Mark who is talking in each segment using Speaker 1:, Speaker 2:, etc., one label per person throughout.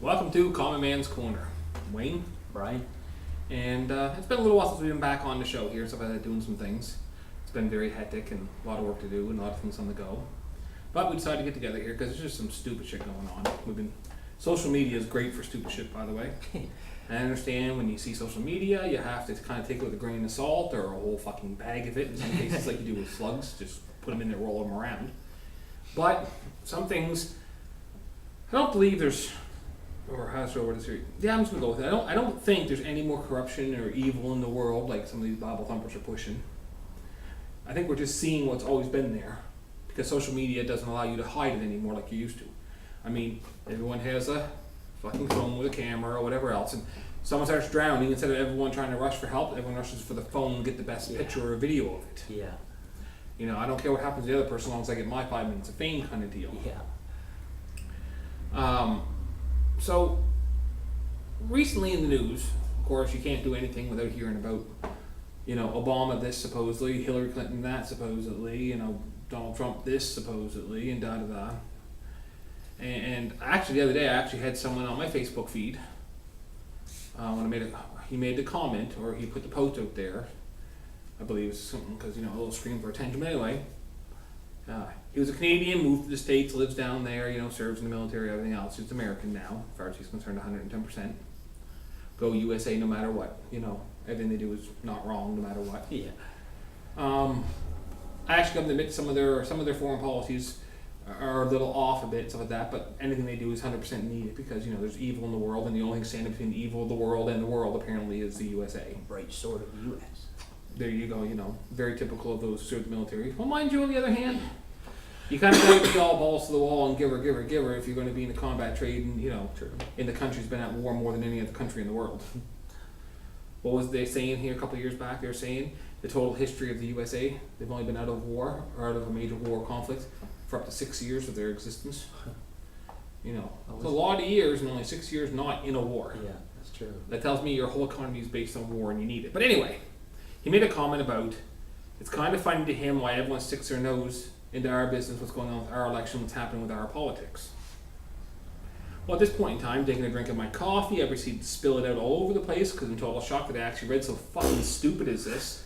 Speaker 1: Welcome to Common Man's Corner. Wayne,
Speaker 2: Brian?
Speaker 1: and it's been a little while since we've been back on the show here, so I've been doing some things. It's been very hectic and a lot of work to do and a lot of things on the go. But we decided to get together here because there's just some stupid shit going on. Social media is great for stupid shit, by the way. I understand when you see social media, you have to kind of take it with a grain of salt or a whole fucking bag of it. In some cases, like you do with slugs, just put them in there, roll them around. But some things, I don't believe there's, or how's the word here? Yeah, I'm just gonna go with it. I don't think there's any more corruption or evil in the world like some of these Bible thumpers are pushing. I think we're just seeing what's always been there because social media doesn't allow you to hide it anymore like you used to. I mean, everyone has a fucking phone with a camera or whatever else, and someone starts drowning, instead of everyone trying to rush for help, everyone rushes for the phone and get the best picture or video of it.
Speaker 2: Yeah.
Speaker 1: You know, I don't care what happens to the other person as long as I get my 5 minutes of fame kind of deal.
Speaker 2: Yeah.
Speaker 1: So, recently in the news, of course, you can't do anything without hearing about, Obama this supposedly, Hillary Clinton that supposedly, Donald Trump this supposedly, and da-da-da. And actually, the other day, I actually had someone on my Facebook feed, when he made the comment, or he put the post out there, I believe it's something, because, a little scream for attention, but anyway. He was a Canadian, moved to the States, lives down there, serves in the military, everything else. He's American now, as far as he's concerned, 110%. Go USA no matter what, everything they do is not wrong no matter what.
Speaker 2: Yeah.
Speaker 1: I actually got to admit some of their foreign policies are a little off a bit, stuff like that, but anything they do is 100% needed because, there's evil in the world, and the only thing standing between the evil of the world and the world apparently is the USA.
Speaker 2: Bright sword of the U.S.
Speaker 1: There you go, very typical of those who serve the military. Well, mind you, on the other hand, you kind of got to be all balls to the wall and giver if you're going to be in the combat trade and, in the country's been at war more than any other country in the world. What was they saying here a couple of years back? They were saying the total history of the USA, they've only been out of war or out of a major war conflict for up to 6 years of their existence. It's a lot of years and only 6 years not in a war.
Speaker 2: Yeah, that's true.
Speaker 1: That tells me your whole economy is based on war and you need it. But anyway, he made a comment about it's kind of funny to him why everyone sticks their nose into our business, what's going on with our election, what's happening with our politics. Well, at this point in time, taking a drink of my coffee, I proceeded to spill it out all over the place because I'm total shock that I actually read so fucking stupid as this.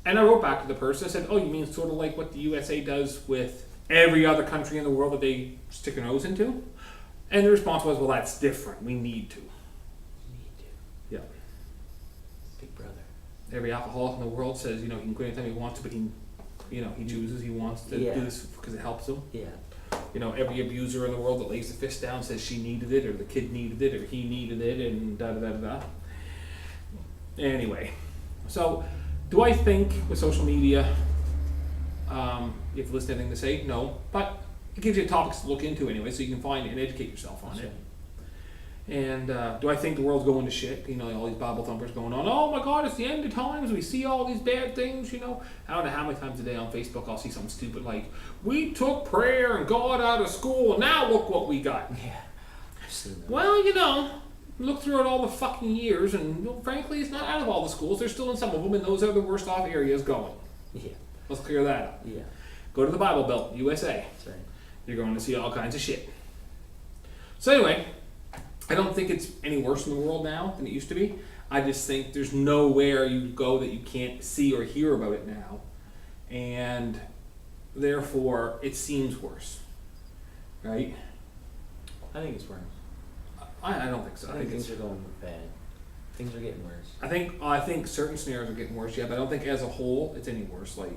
Speaker 1: And I wrote back to the person, I said, oh, you mean sort of like what the USA does with every other country in the world that they stick their nose into? And the response was, well, that's different. We need to. Yeah.
Speaker 2: Big brother.
Speaker 1: Every alcoholic in the world says, he can quit anytime he wants to, but he chooses, he wants to do this because it helps him.
Speaker 2: Yeah.
Speaker 1: Every abuser in the world that lays the fist down says she needed it, or the kid needed it, or he needed it, and da-da-da-da-da. Anyway, so do I think with social media, if you listen to anything to say, no, but it gives you topics to look into anyway, so you can find and educate yourself on it. And do I think the world's going to shit? All these Bible thumpers going on, oh my God, it's the end of times, we see all these bad things, I don't know how many times a day on Facebook I'll see something stupid like, we took prayer and God out of school, and now look what we got.
Speaker 2: Yeah, I've seen that.
Speaker 1: Well, look through it all the fucking years, and frankly, it's not out of all the schools, they're still in some of them, and those are the worst off areas going.
Speaker 2: Yeah.
Speaker 1: Let's clear that up.
Speaker 2: Yeah.
Speaker 1: Go to the Bible Belt, USA.
Speaker 2: That's right.
Speaker 1: You're going to see all kinds of shit. So anyway, I don't think it's any worse in the world now than it used to be. I just think there's nowhere you go that you can't see or hear about it now. And therefore, it seems worse. Right?
Speaker 2: I think it's worse.
Speaker 1: I don't think so.
Speaker 2: I think things are going bad. Things are getting worse.
Speaker 1: I think certain scenarios are getting worse, yeah, but I don't think as a whole it's any worse. Like,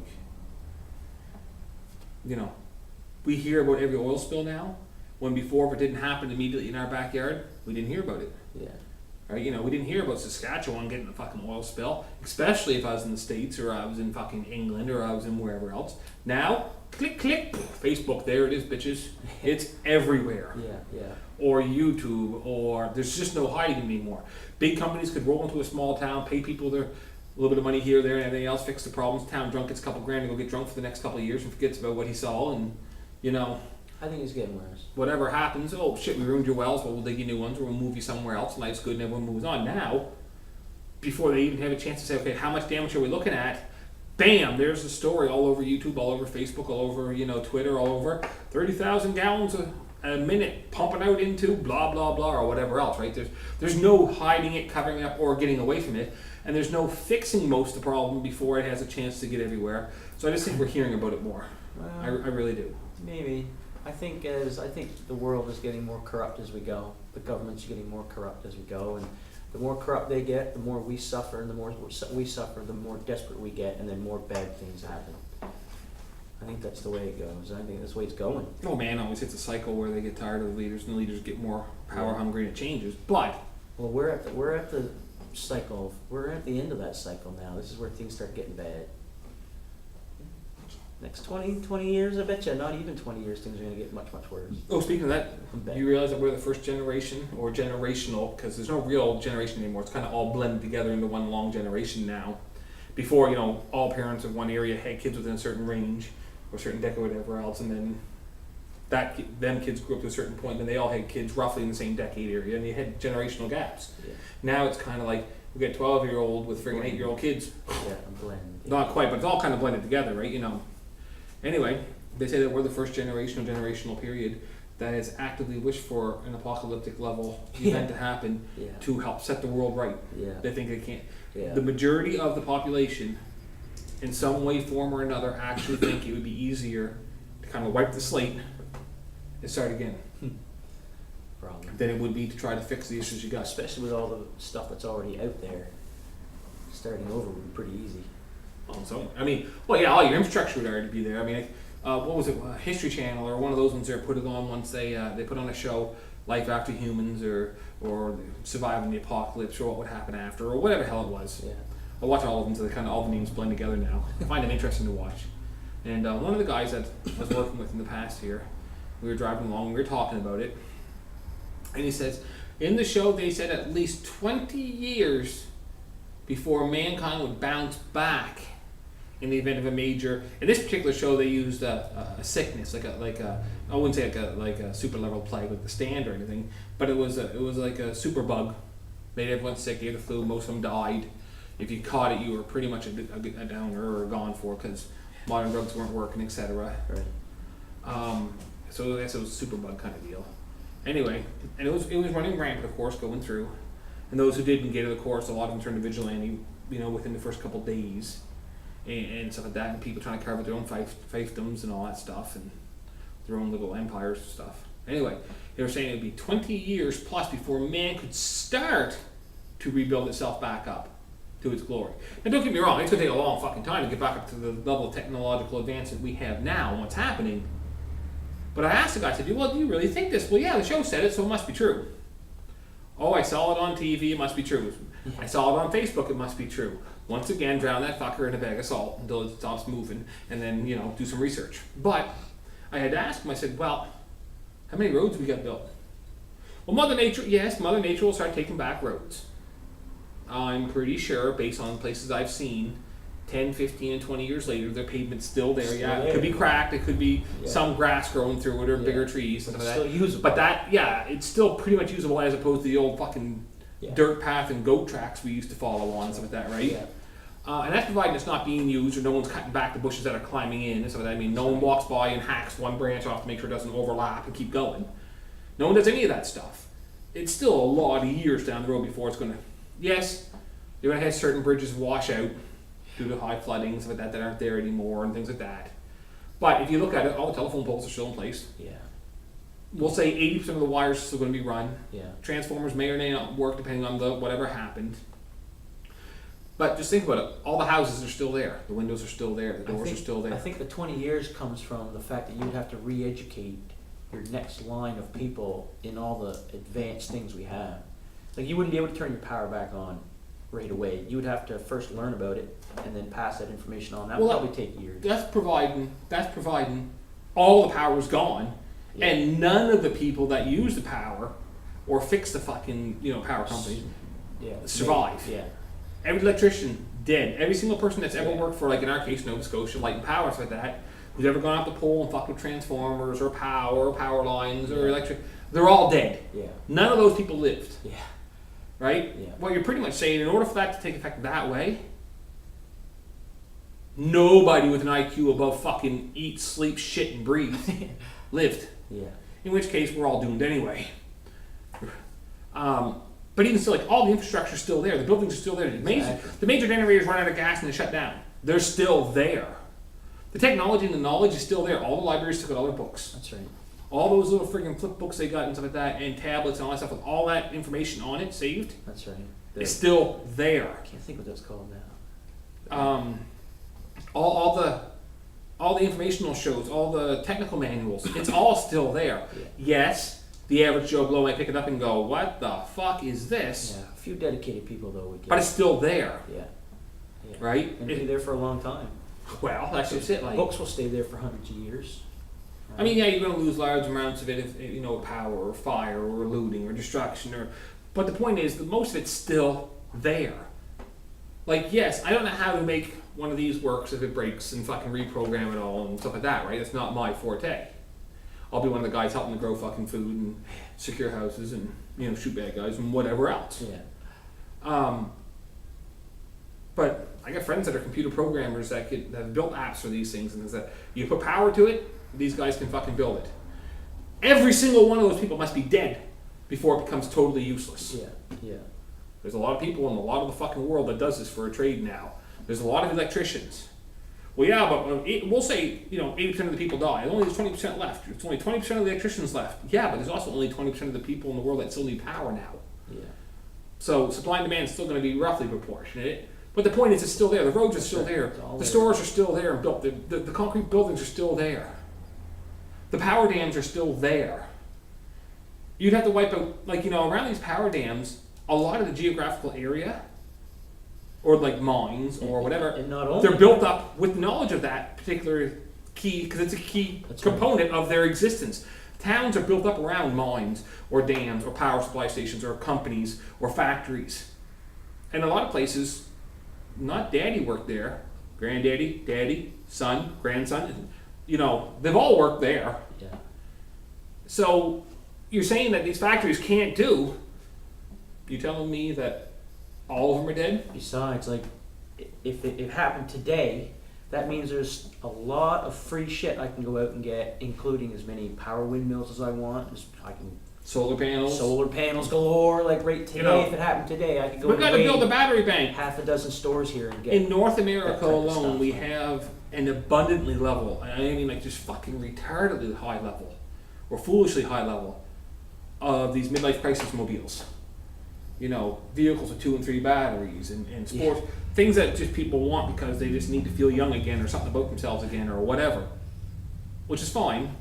Speaker 1: we hear about every oil spill now, when before if it didn't happen immediately in our backyard, we didn't hear about it.
Speaker 2: Yeah.
Speaker 1: Right? We didn't hear about Saskatchewan getting a fucking oil spill, especially if I was in the States or I was in fucking England or I was in wherever else. Now, click, click, Facebook, there it is, bitches. It's everywhere.
Speaker 2: Yeah.
Speaker 1: Or YouTube, or there's just no hiding anymore. Big companies could roll into a small town, pay people a little bit of money here, there, and everything else, fix the problems. Town drunk gets a couple grand to go get drunk for the next couple of years and forgets about what he saw, and
Speaker 2: I think it's getting worse.
Speaker 1: whatever happens, oh shit, we ruined your wells, well, we'll dig you new ones, or we'll move you somewhere else, life's good, and everyone moves on. Now, before they even have a chance to say, okay, how much damage are we looking at? Bam, there's a story all over YouTube, all over Facebook, all over, Twitter, all over. 30,000 gallons of a minute pumping out into blah blah blah or whatever else, right? There's no hiding it, covering it up, or getting away from it, and there's no fixing most of the problem before it has a chance to get everywhere. So I just think we're hearing about it more.
Speaker 2: Well,
Speaker 1: I really do.
Speaker 2: Maybe. I think the world is getting more corrupt as we go. The government's getting more corrupt as we go, and the more corrupt they get, the more we suffer, and the more we suffer, the more desperate we get, and then more bad things happen. I think that's the way it goes. I think that's the way it's going.
Speaker 1: Oh man, always hits a cycle where they get tired of the leaders, and the leaders get more power hungry, and it changes. But
Speaker 2: well, we're at the cycle. We're at the end of that cycle now. This is where things start getting bad. Next 20 years, I bet you, not even 20 years, things are going to get much, much worse.
Speaker 1: oh, speaking of that, you realize that we're the first generation, or generational, because there's no real generation anymore. It's kind of all blended together into one long generation now. Before, all parents of one area had kids within a certain range, or a certain decade, or whatever else, and then them kids grew up to a certain point, and they all had kids roughly in the same decade area, and you had generational gaps.
Speaker 2: Yeah.
Speaker 1: Now it's kind of like we get 12-year-old with friggin' 8-year-old kids.
Speaker 2: Yeah, a blend.
Speaker 1: Not quite, but it's all kind of blended together, right? Anyway, they say that we're the first generational period that has actively wished for an apocalyptic level event to happen to help set the world right.
Speaker 2: Yeah.
Speaker 1: They think they can't.
Speaker 2: Yeah.
Speaker 1: The majority of the population, in some way, form, or another, actually think it would be easier to kind of wipe the slate and start again
Speaker 2: Probably.
Speaker 1: than it would be to try to fix the issues you got.
Speaker 2: Especially with all the stuff that's already out there. Starting over would be pretty easy.
Speaker 1: So, all your infrastructure would already be there. What was it? History Channel or one of those ones there put it on once they put on a show, Life After Humans or Surviving the Apocalypse or What Would Happen After or whatever the hell it was.
Speaker 2: Yeah.
Speaker 1: I watch all of them so they all the names blend together now. I find them interesting to watch. And one of the guys that I was working with in the past here, we were driving along, we were talking about it, and he says, in the show they said at least 20 years before mankind would bounce back in the event of a major. In this particular show, they used a sickness, like a I wouldn't say like a super level plague like the stand or anything, but it was like a super bug, made everyone sick. They had the flu. Most of them died. If you caught it, you were pretty much a downer or gone for because modern drugs weren't working, etc.
Speaker 2: Right.
Speaker 1: So I guess it was a super bug kind of deal. Anyway, and it was running rampant, of course, going through. And those who didn't get it, of course, a lot of them turned to vigilante, within the first couple of days. And stuff like that, and people trying to carve out their own fiefdoms and all that stuff, and their own little empires and stuff. Anyway, they were saying it would be 20 years plus before man could start to rebuild itself back up to its glory. Now, don't get me wrong, it's going to take a long fucking time to get back up to the level of technological advancement we have now and what's happening. But I asked the guy, I said, well, do you really think this? Well, yeah, the show said it, so it must be true. Oh, I saw it on TV, it must be true. I saw it on Facebook, it must be true. Once again, drown that fucker in a bag of salt until it stops moving, and then, do some research. But I had to ask him, I said, well, how many roads we got built? Well, Mother Nature will start taking back roads. I'm pretty sure, based on places I've seen, 10, 15, and 20 years later, their pavement's still there. It could be cracked, it could be some grass growing through it or bigger trees.
Speaker 2: It's still usable.
Speaker 1: But it's still pretty much usable as opposed to the old fucking dirt path and goat tracks we used to follow on and stuff like that, right?
Speaker 2: Yeah.
Speaker 1: And that's providing it's not being used or no one's cutting back the bushes that are climbing in and stuff like that. No one walks by and hacks one branch off to make sure it doesn't overlap and keep going. No one does any of that stuff. It's still a lot of years down the road before it's going to... Yes, you're going to have certain bridges wash out due to high flooding and stuff like that aren't there anymore and things like that. But if you look at it, all the telephone poles are still in place.
Speaker 2: Yeah.
Speaker 1: We'll say 80% of the wires are still going to be run.
Speaker 2: Yeah. Transformers
Speaker 1: may or may not work depending on whatever happened. But just think about it. All the houses are still there. The windows are still there. The doors are still there.
Speaker 2: I think the 20 years comes from the fact that you would have to re-educate your next line of people in all the advanced things we have. Like you wouldn't be able to turn your power back on right away. You would have to first learn about it and then pass that information on. That would probably take years.
Speaker 1: That's providing all the power's gone, and none of the people that use the power or fix the fucking power company survive.
Speaker 2: Yeah.
Speaker 1: Every electrician dead. Every single person that's ever worked for, like in our case, Nova Scotia Light and Power, stuff like that, who's ever gone out the pole and fucked with transformers or power lines or electric, they're all dead.
Speaker 2: Yeah.
Speaker 1: None of those people lived.
Speaker 2: Yeah.
Speaker 1: Right?
Speaker 2: Yeah.
Speaker 1: Well, you're pretty much saying in order for that to take effect that way, nobody with an IQ above fucking eat, sleep, shit, and breathe lived.
Speaker 2: Yeah.
Speaker 1: in which case we're all doomed anyway. But even still, like, all the infrastructure's still there. The buildings are still there. The major generators run out of gas and they shut down. They're still there. The technology and the knowledge is still there. All the libraries took out all their books.
Speaker 2: That's right.
Speaker 1: All those little friggin' flip books they got and stuff like that, and tablets and all that stuff with all that information on it saved.
Speaker 2: That's right.
Speaker 1: It's still there.
Speaker 2: I can't think what that's called now.
Speaker 1: All the informational shows, all the technical manuals, it's all still there.
Speaker 2: Yeah.
Speaker 1: Yes, the average Joe Blow might pick it up and go, "What the fuck is this?"
Speaker 2: Yeah, a few dedicated people though would get
Speaker 1: But it's still there,
Speaker 2: yeah.
Speaker 1: right?
Speaker 2: And be there for a long time.
Speaker 1: Well, that's just it. Like,
Speaker 2: books will stay there for hundreds of years. Right?
Speaker 1: I mean, yeah, you're going to lose large amounts of it if, you know, power or fire or looting or destruction but the point is that most of it's still there. Like, yes, I don't know how to make one of these works if it breaks and fucking reprogram it all and stuff like that, right? It's not my forte. I'll be one of the guys helping to grow fucking food and secure houses and, you know, shoot bad guys and whatever else.
Speaker 2: Yeah.
Speaker 1: But I got friends that are computer programmers that have built apps for these things and things that you put power to it, these guys can fucking build it. Every single one of those people must be dead before it becomes totally useless.
Speaker 2: Yeah.
Speaker 1: There's a lot of people in a lot of the fucking world that does this for a trade now. There's a lot of electricians. Well, yeah, but we'll say, you know, 80% of the people die. There's only 20% left. It's only 20% of the electricians left. Yeah, but there's also only 20% of the people in the world that still need power now.
Speaker 2: Yeah.
Speaker 1: So supply and demand is still going to be roughly proportionate. But the point is, it's still there. The roads are still there. The stores are still there and built. The concrete buildings are still there. The power dams are still there. You'd have to wipe out, like, you know, around these power dams, a lot of the geographical area, or like mines or whatever,
Speaker 2: and not only
Speaker 1: they're built up with knowledge of that particular key, because it's a key component of their existence. Towns are built up around mines or dams or power supply stations or companies or factories. And a lot of places, not daddy worked there, granddaddy, daddy, son, grandson, you know, they've all worked there.
Speaker 2: Yeah.
Speaker 1: So you're saying that these factories can't do, you telling me that all of them are dead?
Speaker 2: Besides, like, if it happened today, that means there's a lot of free shit I can go out and get, including as many power windmills as I want. I can solar panels galore. Like right today, you know, if it happened today, I could go.
Speaker 1: We've got to build a battery bank.
Speaker 2: Half a dozen stores here and get.
Speaker 1: In North America alone, we have an abundantly level, and I mean like just fucking retardedly high level, or foolishly high level, of these midlife crisis mobiles. You know, vehicles with 2 and 3 batteries and sports, things that just people want because they just need to feel young again or something about themselves again or whatever, which is fine.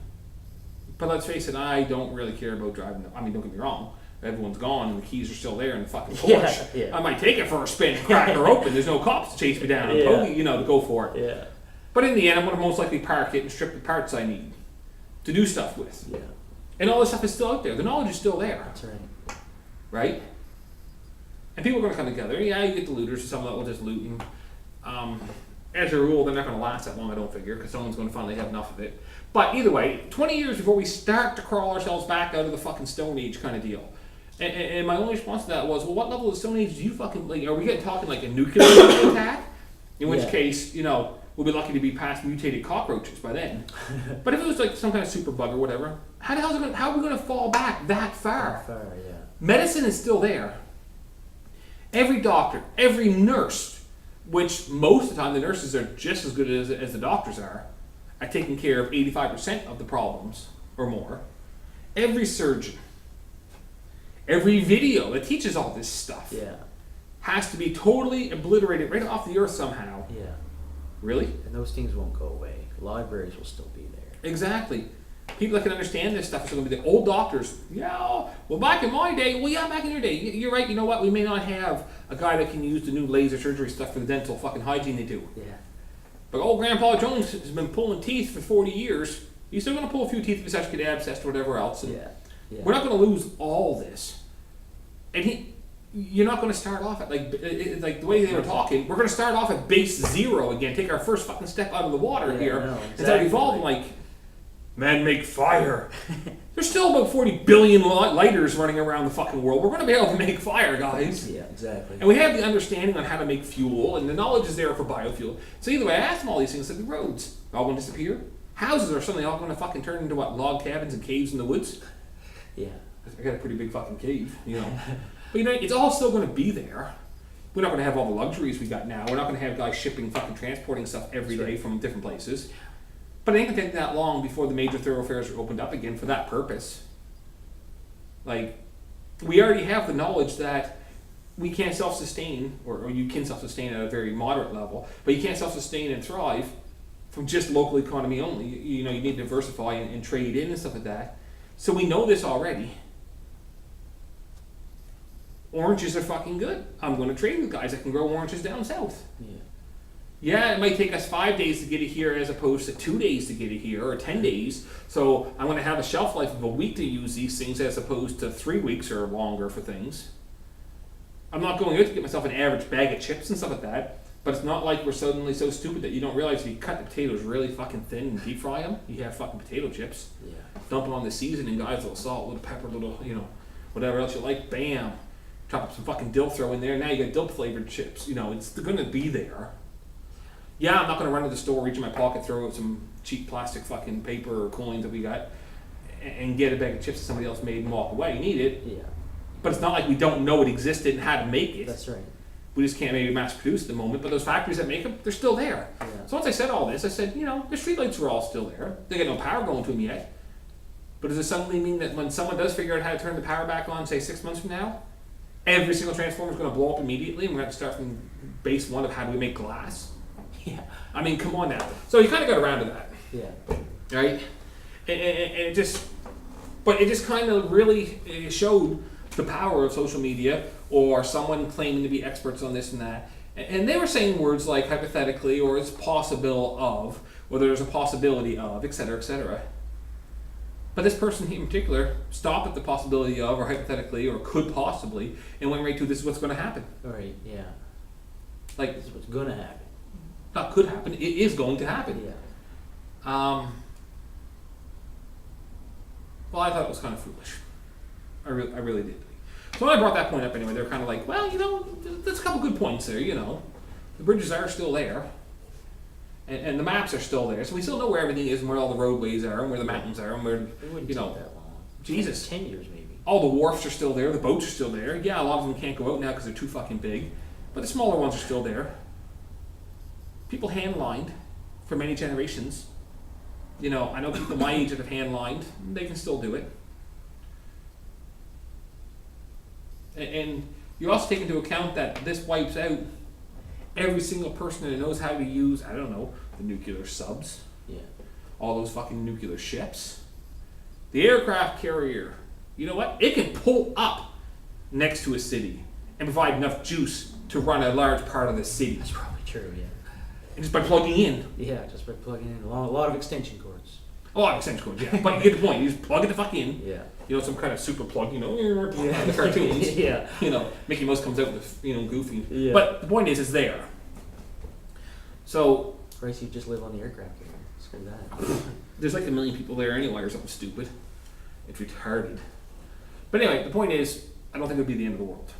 Speaker 1: But let's face it, I don't really care about driving them. I mean, don't get me wrong, everyone's gone and the keys are still there in the fucking Porsche.
Speaker 2: Yeah.
Speaker 1: I might take it for a spin and crack her open. There's no cops to chase me down and you know, to go for it.
Speaker 2: Yeah.
Speaker 1: But in the end, I'm going to most likely park it and strip the parts I need to do stuff with.
Speaker 2: Yeah. And
Speaker 1: all this stuff is still out there. The knowledge is still there.
Speaker 2: That's right.
Speaker 1: Right? And people are going to come together. Yeah, you get the looters, or some that will just loot. And, as a rule, they're not going to last that long, I don't figure, because someone's going to finally have enough of it. But either way, 20 years before we start to crawl ourselves back out of the fucking Stone Age kind of deal. And my only response to that was, well, what level of Stone Age do you fucking, like, are we talking like a nuclear attack? In which case, you know, we'll be lucky to be past mutated cockroaches by then. But if it was like some kind of super bug or whatever, how are we going to fall back that far?
Speaker 2: That far, yeah.
Speaker 1: Medicine is still there. Every doctor, every nurse, which most of the time the nurses are just as good as the doctors are at taking care of 85% of the problems or more. Every surgeon, every video that teaches all this stuff has to be totally obliterated right off the earth somehow.
Speaker 2: Yeah.
Speaker 1: Really?
Speaker 2: And those things won't go away. Libraries will still be there.
Speaker 1: Exactly. People that can understand this stuff are still going to be the old doctors. Yeah, well, back in my day, back in your day, you're right. You know what? We may not have a guy that can use the new laser surgery stuff for the dental fucking hygiene they do.
Speaker 2: Yeah.
Speaker 1: But old Grandpa Jones has been pulling teeth for 40 years. He's still going to pull a few teeth if he starts to get abscessed or whatever else.
Speaker 2: Yeah.
Speaker 1: We're not going to lose all this. And you're not going to start off at, like the way they were talking, we're going to start off at base 0 again, take our first fucking step out of the water here, and start evolving like, men make fire. There's still about 40 billion lighters running around the fucking world. We're going to be able to make fire, guys.
Speaker 2: Yeah, exactly.
Speaker 1: And we have the understanding on how to make fuel, and the knowledge is there for biofuel. So either way, I asked them all these things, like the roads, all going to disappear? houses are suddenly all going to fucking turn into what, log cabins and caves in the woods.
Speaker 2: Yeah.
Speaker 1: I got a pretty big fucking cave, you know. But you know, it's all still going to be there. We're not going to have all the luxuries we got now. We're not going to have guys shipping, fucking transporting stuff every day from different places. But it ain't going to take that long before the major thoroughfares are opened up again for that purpose. Like, we already have the knowledge that we can't self-sustain, or you can self-sustain at a very moderate level, but you can't self-sustain and thrive from just local economy only. You know, you need to diversify and trade in and stuff like that. So we know this already. Oranges are fucking good. I'm going to trade with guys that can grow oranges down south.
Speaker 2: Yeah.
Speaker 1: Yeah, it might take us 5 days to get it here as opposed to 2 days to get it here, or 10 days. So I'm going to have a shelf life of a week to use these things as opposed to 3 weeks or longer for things. I'm not going out to get myself an average bag of chips and stuff like that, but it's not like we're suddenly so stupid that you don't realize if you cut the potatoes really fucking thin and deep fry them, you have fucking potato chips.
Speaker 2: Yeah.
Speaker 1: Dump them on the seasoning, guys, a little salt, a little pepper, a little, you know, whatever else you like, bam. Chop up some fucking dill, throw in there, now you got dill flavored chips. You know, it's going to be there. Yeah, I'm not going to run to the store, reach in my pocket, throw out some cheap plastic fucking paper or coins that we got, and get a bag of chips that somebody else made and walk away. You need it.
Speaker 2: Yeah.
Speaker 1: But it's not like we don't know it existed and how to make it.
Speaker 2: That's right.
Speaker 1: We just can't maybe mass produce at the moment, but those factories that make them, they're still there.
Speaker 2: Yeah.
Speaker 1: So once I said all this, I said, you know, the streetlights are all still there. They got no power going to them yet. But does it suddenly mean that when someone does figure out how to turn the power back on, say 6 months from now, every single transformer is going to blow up immediately and we're going to have to start from base one of how do we make glass?
Speaker 2: Yeah.
Speaker 1: I mean, come on now. So you kind of got around to that.
Speaker 2: Yeah.
Speaker 1: Right? And it just, but it just kind of really showed the power of social media or someone claiming to be experts on this and that. And they were saying words like hypothetically or it's possible of, or there's a possibility of, et cetera, et cetera. But this person in particular stopped at the possibility of, or hypothetically, or could possibly, and went right to this is what's going to happen.
Speaker 2: All right. Yeah.
Speaker 1: Like,
Speaker 2: This is what's gonna happen.
Speaker 1: not could happen, it is going to happen.
Speaker 2: Yeah.
Speaker 1: Well, I thought it was kind of foolish. I really did. So when I brought that point up anyway, they were kind of like, well, you know, there's a couple good points there, you know. The bridges are still there. And the maps are still there. So we still know where everything is and where all the roadways are and where the mountains are and where,
Speaker 2: It wouldn't
Speaker 1: you
Speaker 2: take
Speaker 1: know,
Speaker 2: that long.
Speaker 1: Jesus.
Speaker 2: 10 years maybe.
Speaker 1: All the wharfs are still there, the boats are still there. Yeah, a lot of them can't go out now because they're too fucking big. But the smaller ones are still there. People hand-lined for many generations. You know, I know people my age that have hand-lined. They can still do it. And you also take into account that this wipes out every single person that knows how to use, I don't know, the nuclear subs,
Speaker 2: Yeah.
Speaker 1: all those fucking nuclear ships. The aircraft carrier, you know what? It can pull up next to a city and provide enough juice to run a large part of the city.
Speaker 2: That's probably true. Yeah.
Speaker 1: And just by plugging in.
Speaker 2: Yeah. Just by plugging in a lot of extension cords.
Speaker 1: A lot of extension cords, yeah. But you get the point. You just plug it the fuck in.
Speaker 2: Yeah.
Speaker 1: You know, some kind of super plug, you know, the cartoons.
Speaker 2: Yeah.
Speaker 1: You know, Mickey Mouse comes out with, you know, Goofy.
Speaker 2: Yeah.
Speaker 1: But the point is, it's there. So,
Speaker 2: Christ, you just live on the aircraft carrier. Screw that.
Speaker 1: there's like a million people there anyway or something stupid. It's retarded. But anyway, the point is, I don't think it would be the end of the world.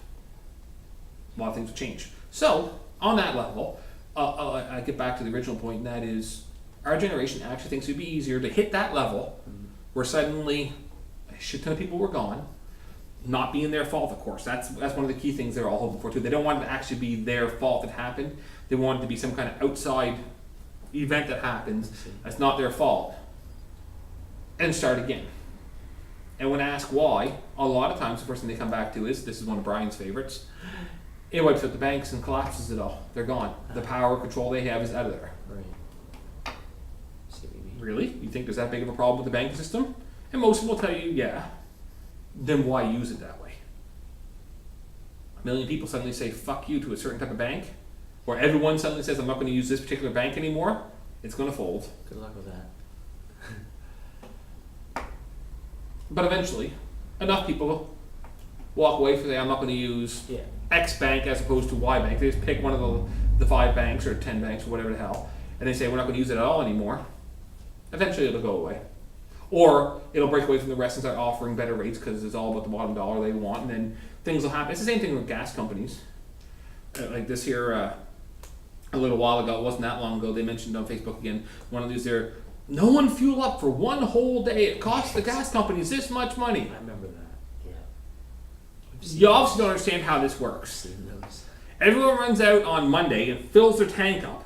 Speaker 1: A lot of things will change. So, on that level, I get back to the original point, and that is, our generation actually thinks it would be easier to hit that level where suddenly a shit ton of people were gone, not being their fault, of course. That's one of the key things they're all hoping for too. They don't want it to actually be their fault that happened. They want it to be some kind of outside event that happens that's not their fault, and start again. And when asked why, a lot of times the first thing they come back to is, this is one of Brian's favorites, it wipes out the banks and collapses it all. They're gone. The power control they have is out of there.
Speaker 2: Right. See what you mean.
Speaker 1: Really? You think there's that big of a problem with the banking system? And most of them will tell you, yeah. Then why use it that way? A million people suddenly say fuck you to a certain type of bank, or everyone suddenly says I'm not going to use this particular bank anymore, it's going to fold.
Speaker 2: Good luck with that.
Speaker 1: But eventually, enough people walk away from saying I'm not going to use
Speaker 2: Yeah.
Speaker 1: X bank as opposed to Y bank. They just pick one of the 5 banks or 10 banks or whatever the hell, and they say we're not going to use it at all anymore. Eventually it'll go away. Or it'll break away from the rest and start offering better rates because it's all about the bottom dollar they want, and then things will happen. It's the same thing with gas companies. Like this here, a little while ago, it wasn't that long ago, they mentioned on Facebook again, one of these there, No one fuel up for one whole day. It costs the gas companies this much money.
Speaker 2: I remember that. Yeah.
Speaker 1: You obviously don't understand how this works.
Speaker 2: Seen those.
Speaker 1: Everyone runs out on Monday and fills their tank up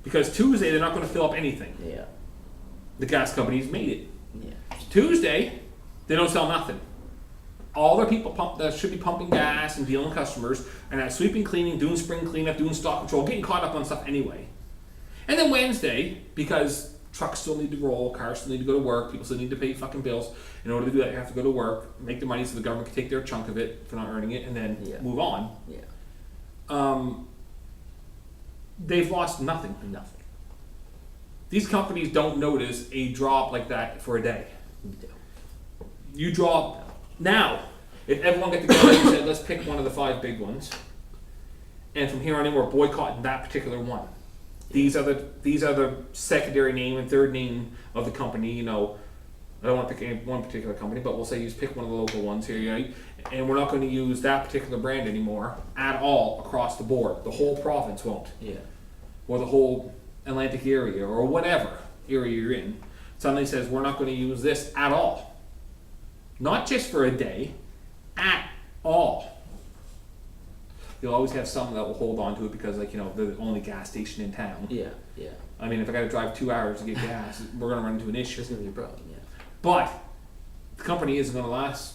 Speaker 1: because Tuesday they're not going to fill up anything.
Speaker 2: Yeah.
Speaker 1: The gas companies made it.
Speaker 2: Yeah.
Speaker 1: Tuesday, they don't sell nothing. All their people that should be pumping gas and dealing with customers and at sweeping, cleaning, doing spring cleanup, doing stock control, getting caught up on stuff anyway. And then Wednesday, because trucks still need to roll, cars still need to go to work, people still need to pay fucking bills. In order to do that, you have to go to work, make the money so the government can take their chunk of it for not earning it, and then move on.
Speaker 2: Yeah.
Speaker 1: They've lost nothing.
Speaker 2: Nothing.
Speaker 1: These companies don't notice a drop like that for a day.
Speaker 2: No.
Speaker 1: You drop now. If everyone get together and said, let's pick one of the 5 big ones, and from here on in we're boycotting that particular one. These are the secondary name and third name of the company. You know, I don't want to pick any one particular company, but we'll say pick one of the local ones here, right? And we're not going to use that particular brand anymore at all across the board. The whole province won't.
Speaker 2: Yeah.
Speaker 1: Or the whole Atlantic area or whatever area you're in. Suddenly says we're not going to use this at all. Not just for a day, at all. You'll always have some that will hold on to it because, like, you know, they're the only gas station in town.
Speaker 2: Yeah. Yeah.
Speaker 1: I mean, if I got to drive 2 hours to get gas, we're going to run into an issue.
Speaker 2: It's gonna be a problem. Yeah.
Speaker 1: But the company isn't going to last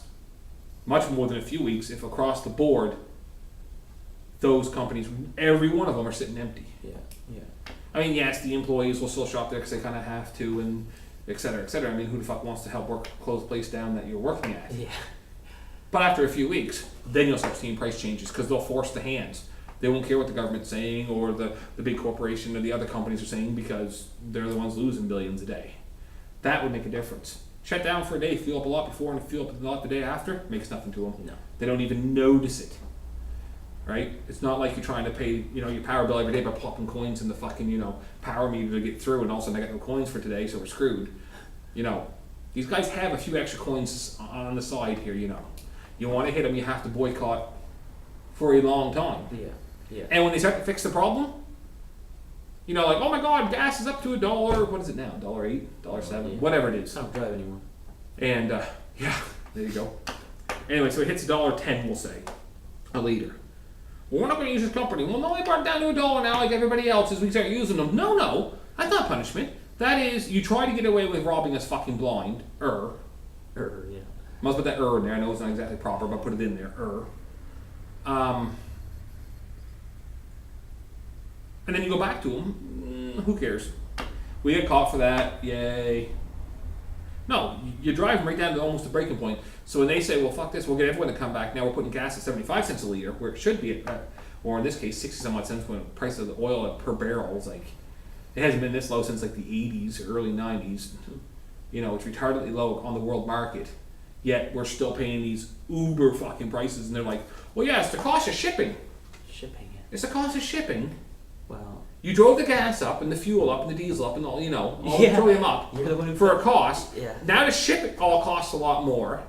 Speaker 1: much more than a few weeks if across the board those companies, every one of them are sitting empty.
Speaker 2: Yeah. Yeah.
Speaker 1: I mean, yes, the employees will still shop there because they kind of have to, and et cetera, et cetera. I mean, who the fuck wants to help close the place down that you're working at?
Speaker 2: Yeah.
Speaker 1: But after a few weeks, then you'll start seeing price changes because they'll force the hands. They won't care what the government's saying or the big corporation or the other companies are saying because they're the ones losing billions a day. That would make a difference. Shut down for a day, fuel up a lot before and fuel up a lot the day after, makes nothing to them.
Speaker 2: No.
Speaker 1: They don't even notice it. Right? It's not like you're trying to pay, you know, your power bill every day by popping coins in the fucking, you know, power meter to get through, and all of a sudden I got no coins for today, so we're screwed. You know, these guys have a few extra coins on the side here, you know. You want to hit them, you have to boycott for a long time.
Speaker 2: Yeah. Yeah.
Speaker 1: And when they start to fix the problem, you know, like, oh my God, gas is up to $1. What is it now? $1.08, $1.07, whatever it is.
Speaker 2: I don't drive anymore.
Speaker 1: And yeah, there you go. Anyway, so it hits $1.10, we'll say, a liter. Well, we're not going to use this company. Well, no, they brought it down to $1 now, like everybody else, as we start using them. No, that's not punishment. That is, you try to get away with robbing us fucking blind.
Speaker 2: Yeah.
Speaker 1: Must put that in there. I know it's not exactly proper, but put it in there. And then you go back to them. Who cares? We get caught for that. Yay. No, you drive them right down to almost the breaking point. So when they say, well, fuck this, we'll get everyone to come back. Now we're putting gas at 75 cents a liter, where it should be at, or in this case, 60 some odd cents when the price of the oil per barrel is like, it hasn't been this low since like the 80s or early 90s. You know, it's retardedly low on the world market. Yet we're still paying these uber fucking prices, and they're like, well, yeah, it's the cost of shipping.
Speaker 2: Shipping it.
Speaker 1: It's the cost of shipping.
Speaker 2: Well.
Speaker 1: You drove the gas up and the fuel up and the diesel up and all, you know, all
Speaker 2: Yeah.
Speaker 1: the petroleum up
Speaker 2: You're the one who
Speaker 1: for a cost.
Speaker 2: Yeah.
Speaker 1: Now to ship it all costs a lot more.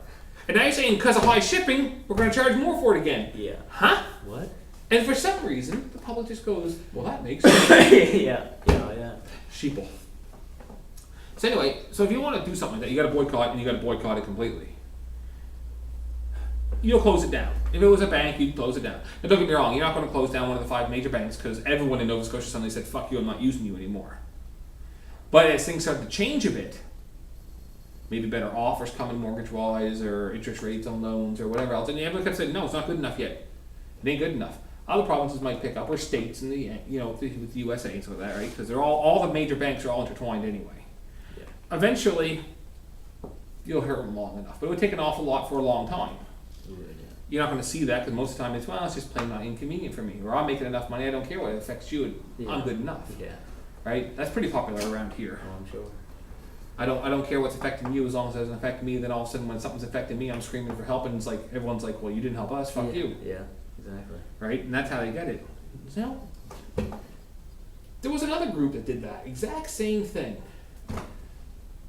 Speaker 1: And now you're saying because of high shipping, we're going to charge more for it again.
Speaker 2: Yeah.
Speaker 1: Huh?
Speaker 2: What?
Speaker 1: And for some reason, the public just goes, well, that makes sense.
Speaker 2: Yeah.
Speaker 1: Sheeple. So anyway, so if you want to do something like that, you got to boycott, and you got to boycott it completely. You'll close it down. If it was a bank, you'd close it down. Now don't get me wrong, you're not going to close down one of the 5 major banks because everyone in Nova Scotia suddenly said, fuck you, I'm not using you anymore. But as things start to change a bit, maybe better offers coming mortgage-wise or interest rates on loans or whatever else, and everyone kept saying, no, it's not good enough yet. It ain't good enough. Other provinces might pick up, or states in the, you know, with the USA and stuff like that, right? Because they're all the major banks are all intertwined anyway.
Speaker 2: Yeah.
Speaker 1: Eventually, you'll hear them long enough, but it would take an awful lot for a long time.
Speaker 2: Yeah.
Speaker 1: You're not going to see that because most of the time it's, well, it's just plain not inconvenient for me, or I'm making enough money, I don't care what it affects you, I'm good enough.
Speaker 2: Yeah.
Speaker 1: Right? That's pretty popular around here.
Speaker 2: Oh, I'm sure.
Speaker 1: I don't care what's affecting you as long as it doesn't affect me. Then all of a sudden when something's affecting me, I'm screaming for help, and it's like everyone's like, well, you didn't help us, fuck you.
Speaker 2: Yeah. Exactly.
Speaker 1: Right? And that's how they get it. So, there was another group that did that exact same thing.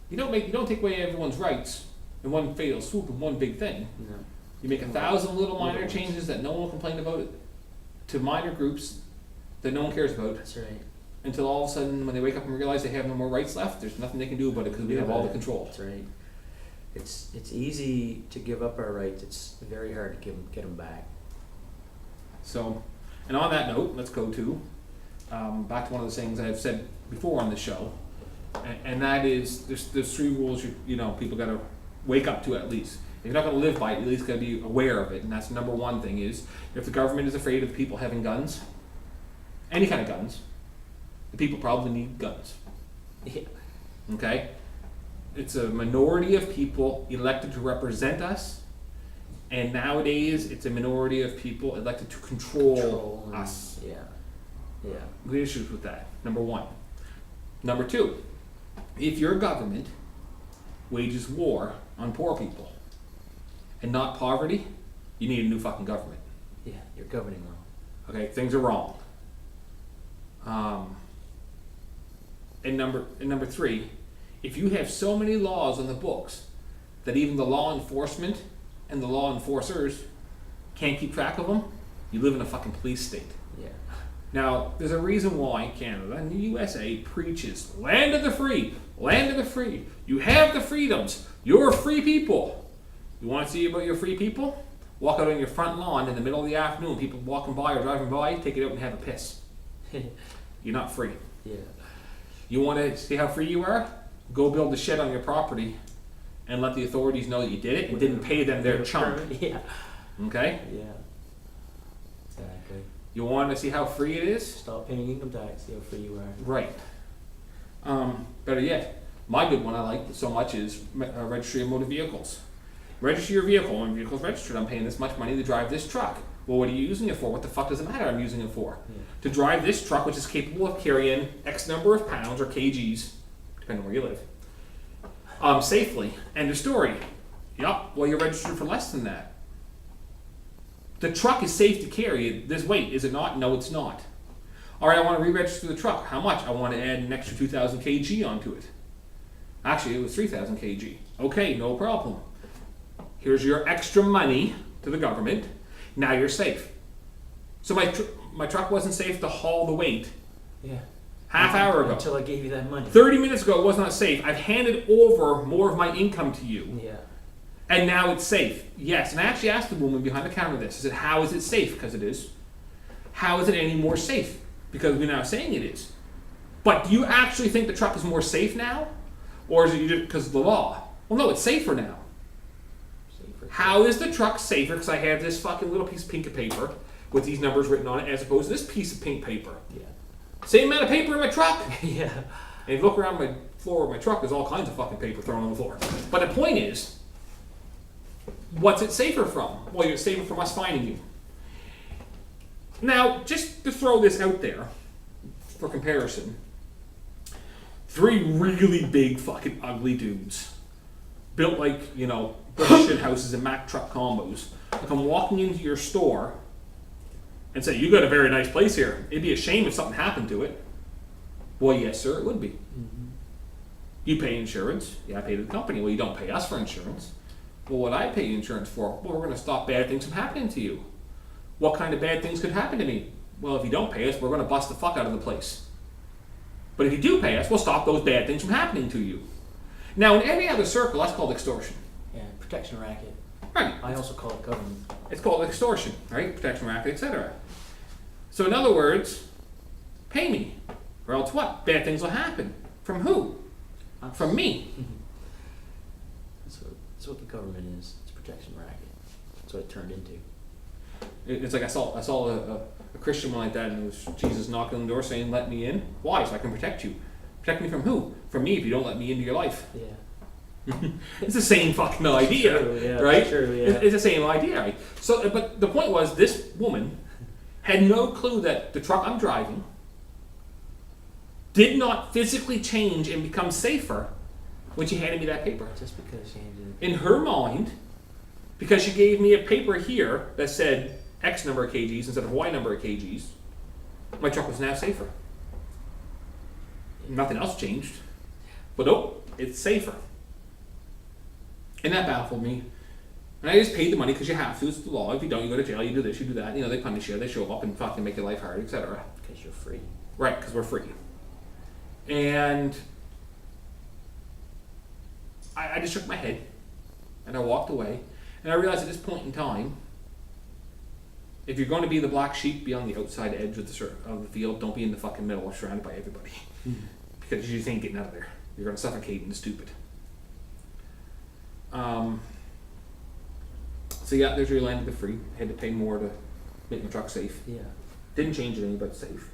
Speaker 1: You don't take away everyone's rights in one fatal swoop in one big thing.
Speaker 2: No.
Speaker 1: You make 1,000 little minor changes that no one will complain about, to minor groups that no one cares about,
Speaker 2: That's right.
Speaker 1: until all of a sudden when they wake up and realize they have no more rights left, there's nothing they can do about it because we have all the control.
Speaker 2: That's right. It's easy to give up our rights. It's very hard to get them back.
Speaker 1: So, and on that note, let's go to back to one of the things I've said before on the show, and that is there's 3 rules you know people got to wake up to at least. If you're not going to live by it, you at least got to be aware of it, and that's the number 1 thing is if the government is afraid of the people having guns, any kind of guns, the people probably need guns.
Speaker 2: Yeah.
Speaker 1: Okay? It's a minority of people elected to represent us, and nowadays it's a minority of people elected to control us.
Speaker 2: Yeah. Yeah.
Speaker 1: Good issues with that, number 1. Number 2, if your government wages war on poor people and not poverty, you need a new fucking government.
Speaker 2: Yeah, you're governing wrong.
Speaker 1: Okay, things are wrong. And number 3, if you have so many laws on the books that even the law enforcement and the law enforcers can't keep track of them, you live in a fucking police state.
Speaker 2: Yeah.
Speaker 1: Now, there's a reason why Canada and the USA preaches land of the free, land of the free. You have the freedoms. You're free people. You want to see about your free people? Walk out on your front lawn in the middle of the afternoon, people walking by or driving by, take it out and have a piss. You're not free.
Speaker 2: Yeah.
Speaker 1: You want to see how free you are? Go build a shed on your property and let the authorities know that you did it and didn't pay them their chunk.
Speaker 2: Yeah.
Speaker 1: Okay?
Speaker 2: Yeah. Exactly.
Speaker 1: You want to see how free it is?
Speaker 2: Stop paying income tax, see how free you are.
Speaker 1: Right. Better yet, my good one I like so much is registry of motor vehicles. Register your vehicle. When your vehicle's registered, I'm paying this much money to drive this truck. Well, what are you using it for? What the fuck does it matter I'm using it for?
Speaker 2: Yeah.
Speaker 1: To drive this truck, which is capable of carrying X number of pounds or kgs, depending on where you live, safely. End of story. Yup, well, you're registered for less than that. The truck is safe to carry this weight, is it not? No, it's not. All right, I want to re-register the truck. How much? I want to add an extra 2,000 kg onto it. Actually, it was 3,000 kg. Okay, no problem. Here's your extra money to the government. Now you're safe. So my truck wasn't safe to haul the weight.
Speaker 2: Yeah.
Speaker 1: Half hour ago.
Speaker 2: Until I gave you that money.
Speaker 1: 30 minutes ago, it was not safe. I've handed over more of my income to you.
Speaker 2: Yeah.
Speaker 1: And now it's safe. Yes, and I actually asked the woman behind the counter this. I said, how is it safe? Because it is. How is it any more safe? Because we're now saying it is. But do you actually think the truck is more safe now? Or is it just because of the law? Well, no, it's safer now.
Speaker 2: Safer.
Speaker 1: How is the truck safer? Because I have this fucking little piece of pink paper with these numbers written on it as opposed to this piece of pink paper.
Speaker 2: Yeah.
Speaker 1: Same amount of paper in my truck.
Speaker 2: Yeah.
Speaker 1: And if you look around my floor of my truck, there's all kinds of fucking paper thrown on the floor. But the point is, what's it safer from? Well, it's safer from us finding you. Now, just to throw this out there for comparison, 3 really big fucking ugly dudes, built like, you know, shit houses and Mack truck combos, come walking into your store and say, you got a very nice place here. It'd be a shame if something happened to it. Well, yes, sir, it would be.
Speaker 2: Mm-hmm.
Speaker 1: You pay insurance. Yeah, I pay the company. Well, you don't pay us for insurance. Well, what I pay insurance for? Well, we're going to stop bad things from happening to you. What kind of bad things could happen to me? Well, if you don't pay us, we're going to bust the fuck out of the place. But if you do pay us, we'll stop those bad things from happening to you. Now, in every other circle, that's called extortion.
Speaker 2: Yeah, protection racket.
Speaker 1: Right.
Speaker 2: I also call it government.
Speaker 1: It's called extortion, right? Protection racket, etc. So in other words, pay me, or else what? Bad things will happen. From who?
Speaker 2: Us.
Speaker 1: From me.
Speaker 2: That's what the government is. It's a protection racket. That's what it turned into.
Speaker 1: It's like I saw a Christian one like that, and it was Jesus knocking on the door saying, "Let me in." Why? So I can protect you. Protect me from who? From me if you don't let me into your life.
Speaker 2: Yeah.
Speaker 1: It's the same fucking idea,
Speaker 2: True, yeah,
Speaker 1: right?
Speaker 2: true, yeah.
Speaker 1: It's the same idea, right? So, but the point was, this woman had no clue that the truck I'm driving did not physically change and become safer when she handed me that paper.
Speaker 2: Just because she handed it.
Speaker 1: In her mind, because she gave me a paper here that said X number of kgs instead of Y number of kgs, my truck was now safer. Nothing else changed. But nope, it's safer. And that baffled me. And I just paid the money because you have to. It's the law. If you don't, you go to jail. You do this, you do that. You know, they punish you. They show up and fucking make your life hard, etc.
Speaker 2: Because you're free.
Speaker 1: Right, because we're free. And I just shook my head and I walked away. And I realized at this point in time, if you're going to be the black sheep, be on the outside edge of the field. Don't be in the fucking middle or surrounded by everybody. Because you just ain't getting out of there. You're going to suffocate and stupid. So yeah, there's your landed the free. Had to pay more to make my truck safe.
Speaker 2: Yeah.
Speaker 1: Didn't change it any, but safe.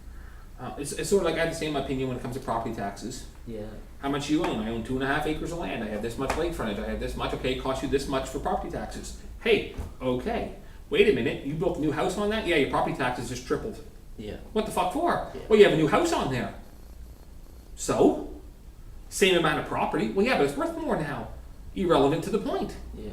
Speaker 1: It's sort of like I have the same opinion when it comes to property taxes.
Speaker 2: Yeah.
Speaker 1: How much you own? I own 2.5 acres of land. I have this much lake frontage. I have this much. Okay, it costs you this much for property taxes. Hey, okay. Wait a minute. You built a new house on that? Yeah, your property taxes just tripled.
Speaker 2: Yeah.
Speaker 1: What the fuck for?
Speaker 2: Yeah.
Speaker 1: Well, you have a new house on there. So? Same amount of property. Well, yeah, but it's worth more now. Irrelevant to the point.
Speaker 2: Yeah.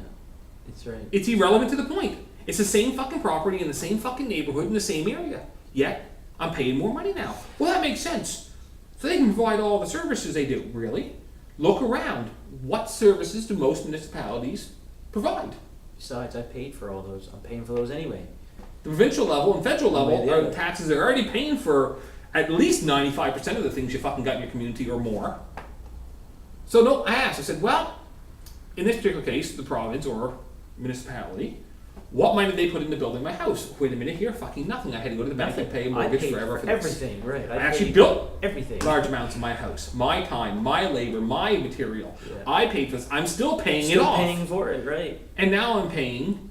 Speaker 2: It's right.
Speaker 1: It's irrelevant to the point. It's the same fucking property in the same fucking neighborhood in the same area. Yet, I'm paying more money now. Well, that makes sense. So they can provide all the services they do, really. Look around. What services do most municipalities provide?
Speaker 2: Besides, I paid for all those. I'm paying for those anyway.
Speaker 1: The provincial level and federal
Speaker 2: One way or
Speaker 1: level
Speaker 2: the
Speaker 1: are
Speaker 2: other.
Speaker 1: taxes are already paying for at least 95% of the things you fucking got in your community or more. So no, I asked, I said, well, in this particular case, the province or municipality, what money did they put into building my house? Wait a minute here, fucking nothing. I had to go to the bank and pay a mortgage
Speaker 2: I paid
Speaker 1: forever
Speaker 2: for
Speaker 1: for this.
Speaker 2: everything, right?
Speaker 1: I actually
Speaker 2: paid
Speaker 1: built
Speaker 2: everything.
Speaker 1: large amounts of my house, my time, my labor, my material.
Speaker 2: Yeah.
Speaker 1: I paid for this. I'm still paying it
Speaker 2: Still
Speaker 1: off.
Speaker 2: paying for it, right?
Speaker 1: And now I'm paying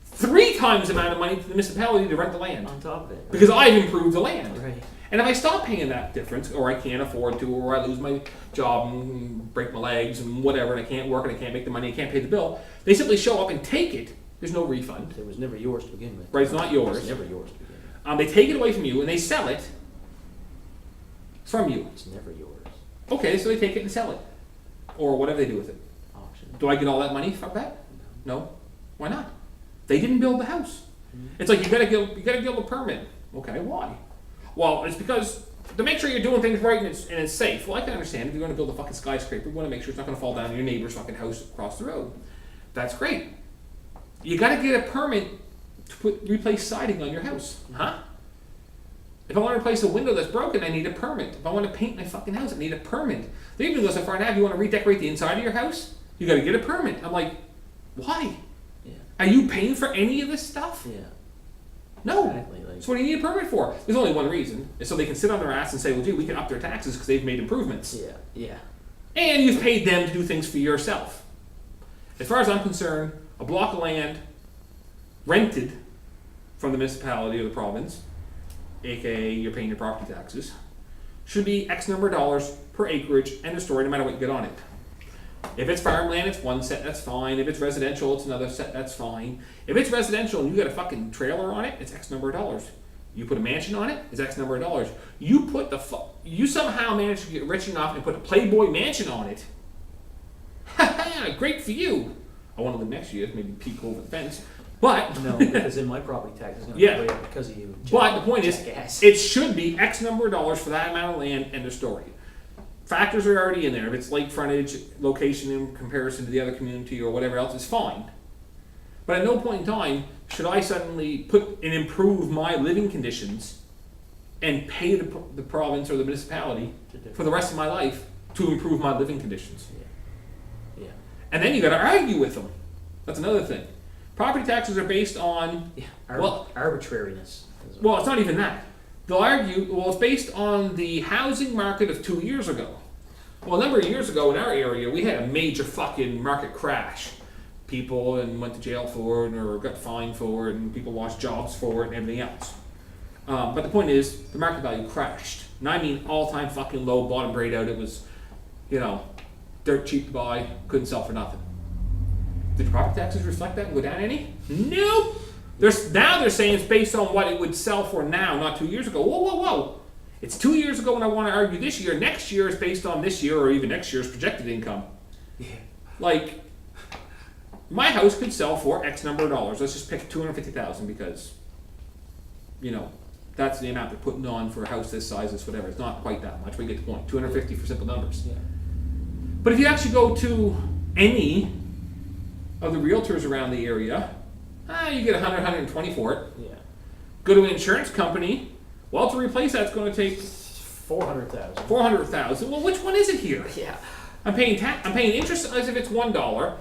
Speaker 1: 3 times the amount of money to the municipality to rent the land.
Speaker 2: On top of it. Right?
Speaker 1: Because I've improved the land.
Speaker 2: Right.
Speaker 1: And if I stop paying that difference, or I can't afford to, or I lose my job and break my legs and whatever, and I can't work and I can't make the money, I can't pay the bill, they simply show up and take it. There's no refund.
Speaker 2: It was never yours to begin with.
Speaker 1: Right, it's not yours.
Speaker 2: It was never yours to begin with.
Speaker 1: They take it away from you and they sell it from you.
Speaker 2: It's never yours.
Speaker 1: Okay, so they take it and sell it. Or whatever they do with it.
Speaker 2: Auction.
Speaker 1: Do I get all that money from that? No. Why not? They didn't build the house. It's like you gotta build a permit. Okay, why? Well, it's because to make sure you're doing things right and it's safe. Well, I can understand if you're going to build a fucking skyscraper, you want to make sure it's not going to fall down on your neighbor's fucking house across the road. That's great. You got to get a permit to replace siding on your house, huh? If I want to replace a window that's broken, I need a permit. If I want to paint my fucking house, I need a permit. They even go so far now, if you want to redecorate the inside of your house, you got to get a permit. I'm like, why?
Speaker 2: Yeah.
Speaker 1: Are you paying for any of this stuff?
Speaker 2: Yeah.
Speaker 1: No.
Speaker 2: Exactly. Like,
Speaker 1: So what do you need a permit for? There's only one reason. Is so they can sit on their ass and say, well, gee, we can up their taxes because they've made improvements.
Speaker 2: yeah. Yeah.
Speaker 1: And you've paid them to do things for yourself. As far as I'm concerned, a block of land rented from the municipality or the province, aka you're paying your property taxes, should be X number of dollars per acreage and a story no matter what you get on it. If it's farmland, it's one set, that's fine. If it's residential, it's another set, that's fine. If it's residential and you got a fucking trailer on it, it's X number of dollars. You put a mansion on it, it's X number of dollars. You somehow managed to get rich enough and put a Playboy mansion on it. Ha! Great for you. I want to live next to you, maybe peek over the fence. But
Speaker 2: No, because then my property tax is going to
Speaker 1: Yeah.
Speaker 2: go way up because of you.
Speaker 1: but the point is,
Speaker 2: jackass.
Speaker 1: it should be X number of dollars for that amount of land and the story. Factors are already in there. If it's lake frontage, location in comparison to the other community or whatever else, it's fine. But at no point in time should I suddenly put and improve my living conditions and pay the province or the municipality for the rest of my life to improve my living conditions.
Speaker 2: Yeah.
Speaker 1: And then you got to argue with them. That's another thing. Property taxes are based on,
Speaker 2: Yeah.
Speaker 1: Well-
Speaker 2: Arbitrariness.
Speaker 1: well, it's not even that. They'll argue, well, it's based on the housing market of 2 years ago. Well, a number of years ago in our area, we had a major fucking market crash. People went to jail for it or got fined for it, and people lost jobs for it and everything else. But the point is, the market value crashed. And I mean all-time fucking low, bottom grade out. It was, dirt cheap to buy, couldn't sell for nothing. Did the property taxes reflect that and go down any? Nope. Now they're saying it's based on what it would sell for now, not 2 years ago. Whoa, whoa, whoa. It's 2 years ago and I want to argue this year. Next year is based on this year or even next year's projected income.
Speaker 2: Yeah.
Speaker 1: Like, my house could sell for X number of dollars. Let's just pick $250,000 because, that's the amount they're putting on for a house this size, this whatever. It's not quite that much. We get the point. 250 for simple numbers.
Speaker 2: Yeah.
Speaker 1: But if you actually go to any of the realtors around the area, you get 100, 120 for it.
Speaker 2: Yeah.
Speaker 1: Go to an insurance company. Well, to replace that's going to take
Speaker 2: 400,000.
Speaker 1: 400,000. Well, which one is it here?
Speaker 2: Yeah.
Speaker 1: I'm paying I'm paying interest as if it's $1.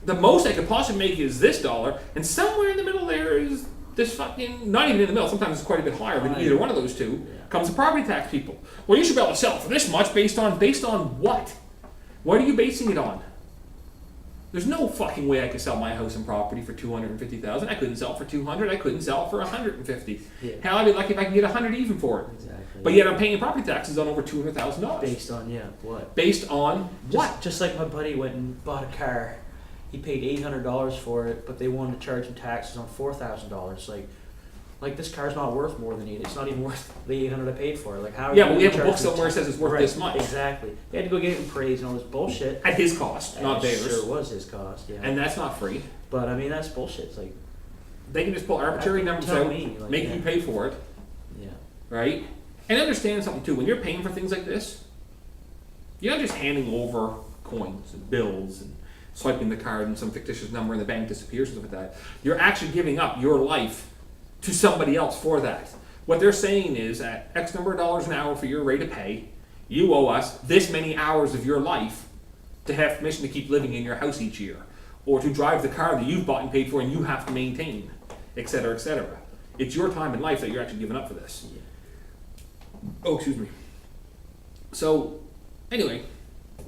Speaker 1: The most I could possibly make is this dollar, and somewhere in the middle there is this fucking, not even in the middle, sometimes it's quite a bit higher than either one of those two, comes the property tax people. Well, you should be able to sell it for this much based on what? What are you basing it on? There's no fucking way I could sell my house and property for $250,000. I couldn't sell it for $200. I couldn't sell it for $150.
Speaker 2: Yeah.
Speaker 1: Hell, I'd be lucky if I can get $100 even for it.
Speaker 2: Exactly.
Speaker 1: But yet I'm paying property taxes on over $200,000.
Speaker 2: Based on what?
Speaker 1: Based on what?
Speaker 2: Just like my buddy went and bought a car. He paid $800 for it, but they wanted to charge him taxes on $4,000. Like this car's not worth more than $800. It's not even worth the $800 I paid for it. Like how?
Speaker 1: Yeah, but we have a book somewhere that says it's worth this much.
Speaker 2: Exactly. They had to go get it appraised and all this bullshit.
Speaker 1: At his cost, not theirs.
Speaker 2: Sure was his cost. Yeah.
Speaker 1: And that's not free.
Speaker 2: But I mean that's bullshit. It's like
Speaker 1: they can just pull arbitrary numbers out, make you pay for it.
Speaker 2: Yeah.
Speaker 1: Right? And understand something too. When you're paying for things like this, you're not just handing over coins and bills and swiping the card and some fictitious number and the bank disappears and stuff like that. You're actually giving up your life to somebody else for that. What they're saying is at X number of dollars an hour for your rate of pay, you owe us this many hours of your life to have permission to keep living in your house each year, or to drive the car that you've bought and paid for and you have to maintain, etc., etc. It's your time in life that you're actually giving up for this. Oh, excuse me. So, anyway,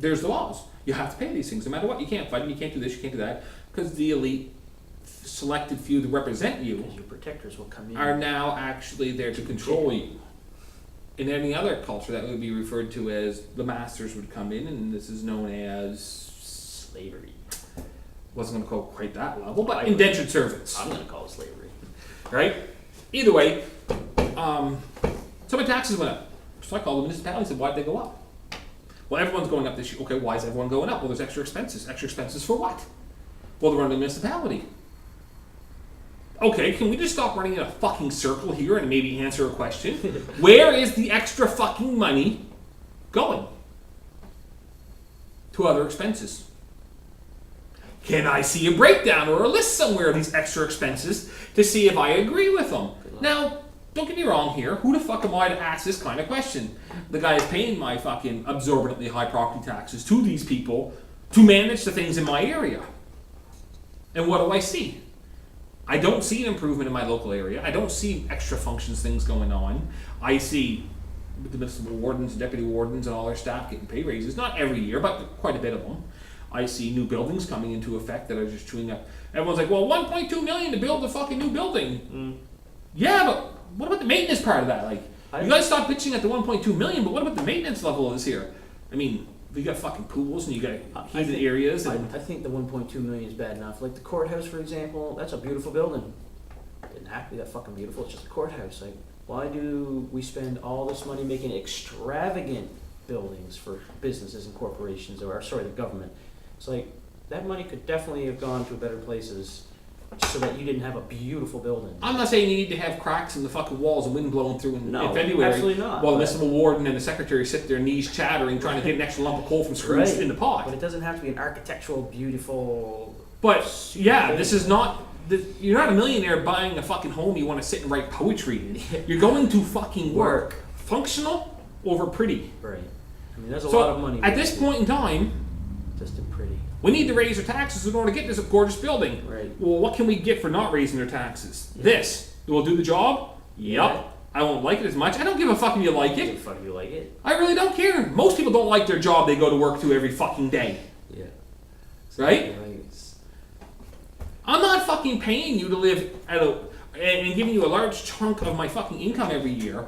Speaker 1: there's the laws. You have to pay these things no matter what. You can't fight them, you can't do this, you can't do that, because the elite selected few that represent you,
Speaker 2: because your protectors will come in,
Speaker 1: are now actually there to control you. In any other culture, that would be referred to as the masters would come in, and this is known as
Speaker 2: slavery.
Speaker 1: Wasn't going to call it quite that level, but indentured servants.
Speaker 2: I'm going to call it slavery.
Speaker 1: Right? Either way, so my taxes went up. So I called the municipality and said, why'd they go up? Well, everyone's going up this year. Okay, why is everyone going up? Well, there's extra expenses. Extra expenses for what? Well, they're running the municipality. Okay, can we just stop running in a fucking circle here and maybe answer a question? Where is the extra fucking money going? To other expenses. Can I see a breakdown or a list somewhere of these extra expenses to see if I agree with them? Now, don't get me wrong here. Who the fuck am I to ask this kind of question? The guy is paying my fucking absorbently high property taxes to these people to manage the things in my area. And what do I see? I don't see an improvement in my local area. I don't see extra functions, things going on. I see the municipal wardens, deputy wardens, and all their staff getting pay raises. Not every year, but quite a bit of them. I see new buildings coming into effect that are just chewing up. Everyone's like, well, $1.2 million to build a fucking new building. Yeah, but what about the maintenance part of that? Like, you guys stop bitching at the $1.2 million, but what about the maintenance level of this here? I mean, you got fucking pools and you got heated areas. And
Speaker 2: I think the 1.2 million is bad enough. Like the courthouse, for example, that's a beautiful building. It didn't have to be that fucking beautiful. It's just a courthouse. Like, why do we spend all this money making extravagant buildings for businesses and corporations, or sorry, the government? It's like that money could definitely have gone to better places, so that you didn't have a beautiful building.
Speaker 1: I'm not saying you need to have cracks in the fucking walls and wind blowing through in
Speaker 2: No,
Speaker 1: February.
Speaker 2: absolutely not.
Speaker 1: While the municipal warden and the secretary sit there knees chattering, trying to get an extra lump of coal from screws in the pot.
Speaker 2: But it doesn't have to be an architectural, beautiful.
Speaker 1: But yeah, this is not. You're not a millionaire buying a fucking home you want to sit and write poetry in. You're going to fucking work. Functional over pretty.
Speaker 2: Right. I mean, there's a lot of money.
Speaker 1: At this point in time,
Speaker 2: just in pretty.
Speaker 1: we need to raise our taxes in order to get this gorgeous building.
Speaker 2: Right.
Speaker 1: Well, what can we get for not raising their taxes? Yeah. This. Will do the job? Yup. Yeah. I won't like it as much. I don't give a fuck if you like it.
Speaker 2: Give a fuck if you like it.
Speaker 1: I really don't care. Most people don't like their job they go to work to every fucking day.
Speaker 2: Yeah.
Speaker 1: Right? I'm not fucking paying you to live at and giving you a large chunk of my fucking income every year.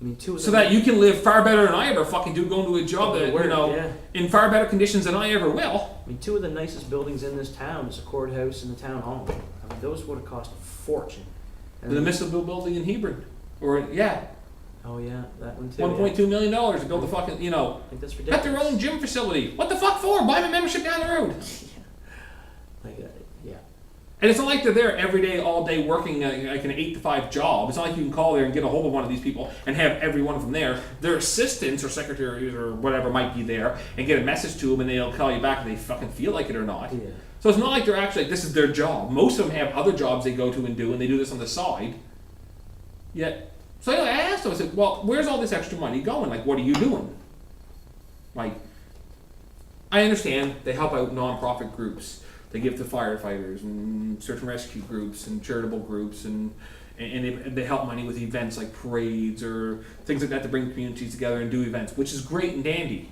Speaker 2: I mean,
Speaker 1: so that you can live far better than I ever fucking do, going to a job that, in far better conditions than I ever will.
Speaker 2: I mean, two of the nicest buildings in this town is the courthouse and the town hall. I mean, those would have cost a fortune. And
Speaker 1: the municipal building in Hebron. Oh, yeah,
Speaker 2: that one too.
Speaker 1: $1.2 million to build the fucking,
Speaker 2: I think that's ridiculous.
Speaker 1: got their own gym facility. What the fuck for? Buy a membership down the road. And it's not like they're there every day, all day, working like an 8 to 5 job. It's not like you can call there and get a hold of one of these people and have every one of them there. Their assistants or secretaries or whatever might be there and get a message to them, and they'll call you back if they fucking feel like it or not.
Speaker 2: Yeah.
Speaker 1: So it's not like they're actually, this is their job. Most of them have other jobs they go to and do, and they do this on the side. Yet, So I asked him, I said, well, where's all this extra money going? Like, what are you doing? Like, I understand they help out non-profit groups. They give to firefighters and search and rescue groups and charitable groups, and they help money with events like parades or things like that to bring communities together and do events, which is great and dandy.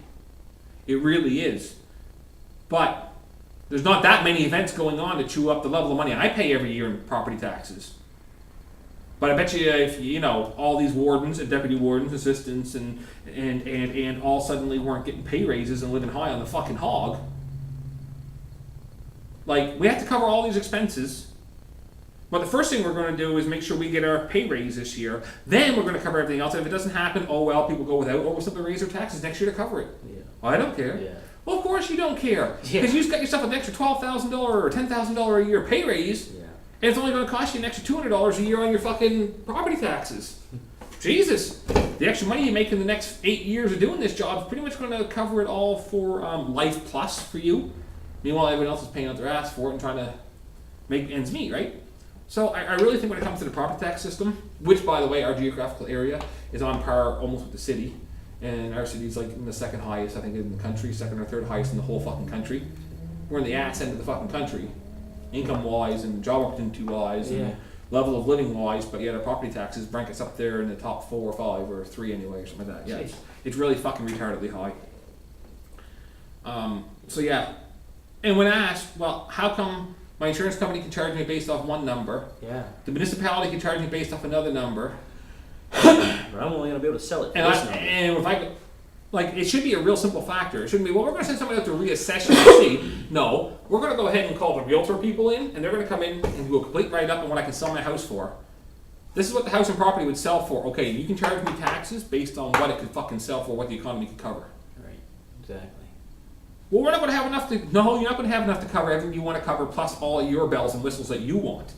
Speaker 1: It really is. But there's not that many events going on to chew up the level of money I pay every year in property taxes. But I bet you if, all these wardens and deputy wardens, assistants, and all suddenly weren't getting pay raises and living high on the fucking hog. Like, we have to cover all these expenses. But the first thing we're going to do is make sure we get our pay raise this year. Then we're going to cover everything else. And if it doesn't happen, oh well, people go without, or we'll simply raise their taxes next year to cover it.
Speaker 2: Yeah.
Speaker 1: Well, I don't care.
Speaker 2: Yeah.
Speaker 1: Well, of course you don't care.
Speaker 2: Yeah.
Speaker 1: Because you just got yourself an extra $12,000 or $10,000 a year pay raise.
Speaker 2: Yeah.
Speaker 1: And it's only going to cost you an extra $200 a year on your fucking property taxes. Jesus. The extra money you make in the next 8 years of doing this job is pretty much going to cover it all for Life Plus for you. Meanwhile, everyone else is paying out their ass for it and trying to make ends meet, right? So I really think when it comes to the property tax system, which, by the way, our geographical area is on par almost with the city. And our city's like in the second highest, I think, in the country, second or third highest in the whole fucking country. We're in the ass end of the fucking country. Income-wise and job opportunity-wise and level of living-wise, but yet our property taxes rank us up there in the top 4 or 5 or 3 anyway, or something like that. Yeah, it's really fucking retardedly high. So yeah, and when asked, well, how come my insurance company can charge me based off one number?
Speaker 2: Yeah.
Speaker 1: The municipality can charge me based off another number.
Speaker 2: But I'm only going to be able to sell it for this number.
Speaker 1: And if I, like, it should be a real simple factor. It shouldn't be, well, we're going to send somebody out to reassess your see. No, we're going to go ahead and call the realtor people in, and they're going to come in and do a complete write-up on what I can sell my house for. This is what the house and property would sell for. Okay, you can charge me taxes based on what it could fucking sell for, what the economy could cover.
Speaker 2: Right, exactly.
Speaker 1: Well, we're not going to have enough to, no, you're not going to have enough to cover everything you want to cover, plus all of your bells and whistles that you want.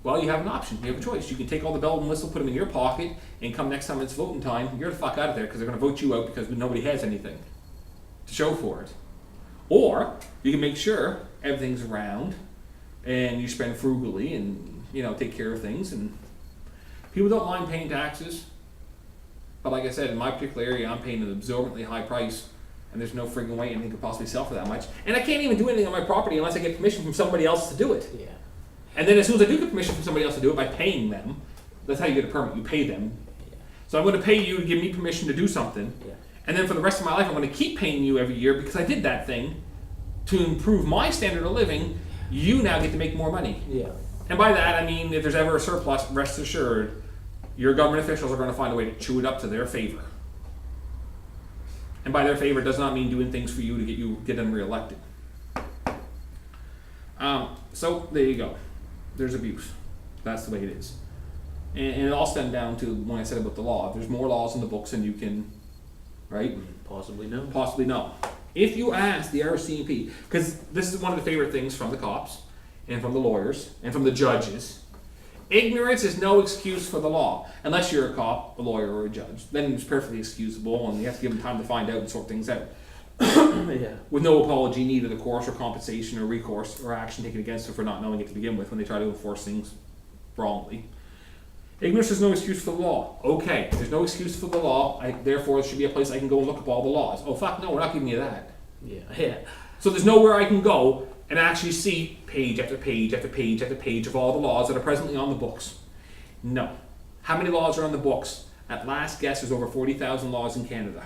Speaker 1: Well, you have an option. You have a choice. You can take all the bells and whistles, put them in your pocket, and come next time it's voting time, you're the fuck out of there because they're going to vote you out because nobody has anything to show for it. Or you can make sure everything's around and you spend frugally and, take care of things. And people don't mind paying taxes. But like I said, in my particular area, I'm paying an absorbently high price, and there's no friggin' way anything could possibly sell for that much. And I can't even do anything on my property unless I get permission from somebody else to do it.
Speaker 2: Yeah.
Speaker 1: And then as soon as I do get permission from somebody else to do it by paying them, that's how you get a permit, you pay them.
Speaker 2: Yeah.
Speaker 1: So I'm going to pay you to give me permission to do something.
Speaker 2: Yeah.
Speaker 1: And then for the rest of my life, I'm going to keep paying you every year because I did that thing to improve my standard of living. You now get to make more money.
Speaker 2: Yeah.
Speaker 1: And by that, I mean, if there's ever a surplus, rest assured, your government officials are going to find a way to chew it up to their favor. And by their favor, it does not mean doing things for you to get them reelected. So there you go. There's abuse. That's the way it is. And it all stemmed down to when I said about the law. There's more laws in the books than you can, right?
Speaker 2: Possibly no.
Speaker 1: Possibly no. If you ask the RCMP, because this is one of the favorite things from the cops and from the lawyers and from the judges, ignorance is no excuse for the law. Unless you're a cop, a lawyer, or a judge. Then it's perfectly excusable and you have to give them time to find out and sort things out.
Speaker 2: Yeah.
Speaker 1: With no apology needed, of course, or compensation or recourse or action taken against them for not knowing it to begin with when they try to enforce things wrongly. Ignorance is no excuse for the law. Okay, there's no excuse for the law, therefore there should be a place I can go and look up all the laws. Oh fuck no, we're not giving you that.
Speaker 2: Yeah. Yeah.
Speaker 1: So there's nowhere I can go and actually see page after page after page after page of all the laws that are presently on the books. No. How many laws are on the books? At last guess, there's over 40,000 laws in Canada.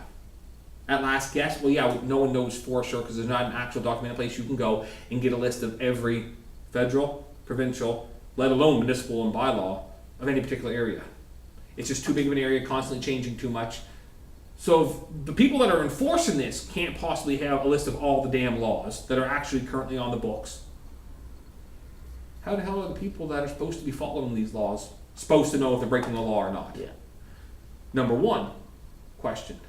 Speaker 1: At last guess, well yeah, no one knows for sure because there's not an actual documented place you can go and get a list of every federal, provincial, let alone municipal and bylaw of any particular area. It's just too big of an area, constantly changing too much. So if the people that are enforcing this can't possibly have a list of all the damn laws that are actually currently on the books. How the hell are the people that are supposed to be following these laws supposed to know if they're breaking the law or not?
Speaker 2: Yeah.
Speaker 1: Number one, question.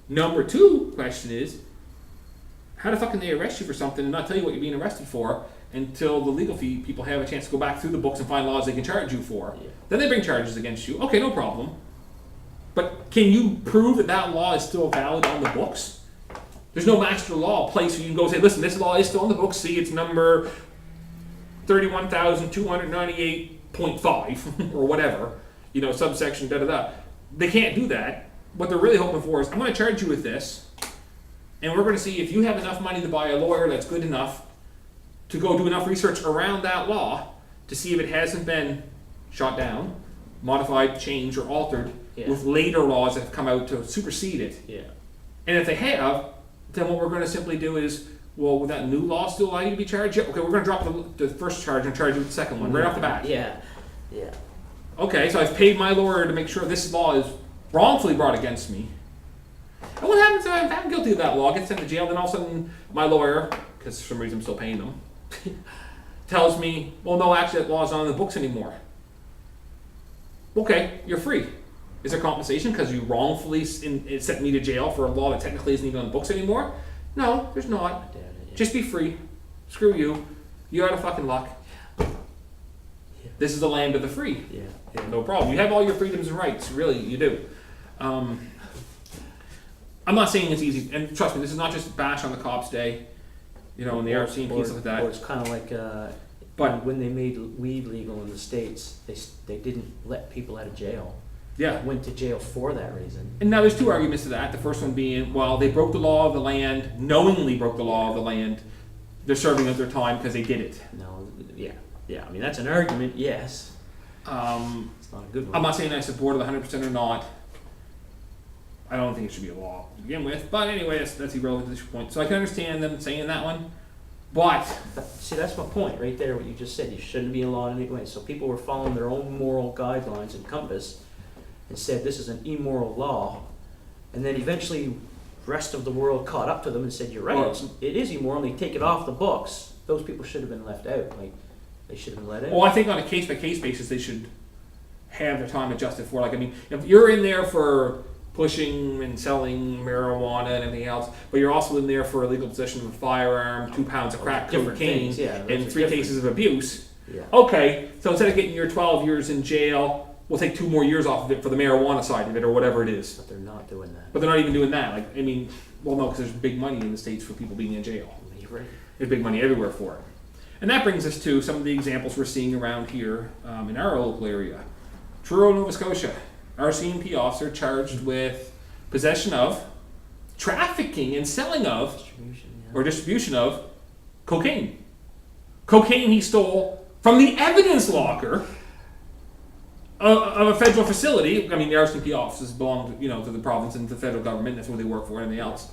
Speaker 1: Number two question is, how the fuck can they arrest you for something and not tell you what you're being arrested for until the legal people have a chance to go back through the books and find laws they can charge you for?
Speaker 2: Yeah.
Speaker 1: Then they bring charges against you. Okay, no problem. But can you prove that that law is still valid on the books? There's no master law place where you can go say, listen, this law is still on the books. See, it's number 31,298.5 or whatever. subsection da-da-da. They can't do that. What they're really hoping for is, I'm going to charge you with this, and we're going to see if you have enough money to buy a lawyer that's good enough to go do enough research around that law to see if it hasn't been shot down, modified, changed, or altered with later laws that have come out to supersede it.
Speaker 2: Yeah.
Speaker 1: And if they have, then what we're going to simply do is, well, would that new law still allow you to be charged? Yeah, okay, we're going to drop the first charge and charge you with the second one right off the bat.
Speaker 2: Yeah. Yeah.
Speaker 1: Okay, so I've paid my lawyer to make sure this law is wrongfully brought against me. And what happens if I'm guilty of that law, get sent to jail, then all of a sudden my lawyer, because for some reason I'm still paying them, tells me, well, no, actually that law's not on the books anymore. Okay, you're free. Is there compensation because you wrongfully sent me to jail for a law that technically isn't even on the books anymore? No, there's not. Just be free. Screw you. You're out of fucking luck. This is the land of the free.
Speaker 2: Yeah.
Speaker 1: No problem. You have all your freedoms and rights. Really, you do. I'm not saying it's easy, and trust me, this is not just bash on the cops' day, and the RC and things like that.
Speaker 2: Or it's kind of like
Speaker 1: But
Speaker 2: when they made weed legal in the States, they didn't let people out of jail.
Speaker 1: yeah.
Speaker 2: Went to jail for that reason.
Speaker 1: And now there's two arguments to that. The first one being, well, they broke the law of the land, knowingly broke the law of the land. They're serving out their time because they did it.
Speaker 2: No, yeah. I mean, that's an argument, yes. It's not a good one.
Speaker 1: I'm not saying I support it 100% or not. I don't think it should be a law to begin with. But anyway, that's irrelevant to this point. So I can understand them saying that one. But
Speaker 2: See, that's my point right there, what you just said. You shouldn't be a law in any way. So people were following their own moral guidelines and compass and said this is an immoral law. And then eventually the rest of the world caught up to them and said, you're right, it is immoral. And they take it off the books. Those people should have been left out. Like, they should have been let out.
Speaker 1: well, I think on a case-by-case basis, they should have their time adjusted for. Like, I mean, if you're in there for pushing and selling marijuana and everything else, but you're also in there for illegal possession of a firearm, 2 pounds of crack
Speaker 2: Different
Speaker 1: cocaine,
Speaker 2: things, yeah, those
Speaker 1: and
Speaker 2: are
Speaker 1: 3
Speaker 2: different.
Speaker 1: cases of abuse.
Speaker 2: Yeah.
Speaker 1: Okay, so instead of getting your 12 years in jail, we'll take 2 more years off of it for the marijuana side of it, or whatever it is.
Speaker 2: But they're not doing that.
Speaker 1: But they're not even doing that. Like, I mean, well, no, because there's big money in the States for people being in jail.
Speaker 2: You're right.
Speaker 1: There's big money everywhere for it. And that brings us to some of the examples we're seeing around here in our local area. Truro, Nova Scotia. RCMP officer charged with possession of, trafficking and selling of, or distribution of cocaine. Cocaine he stole from the evidence locker of a federal facility. I mean, the RCMP offices belong to the province and the federal government. That's what they work for and everything else.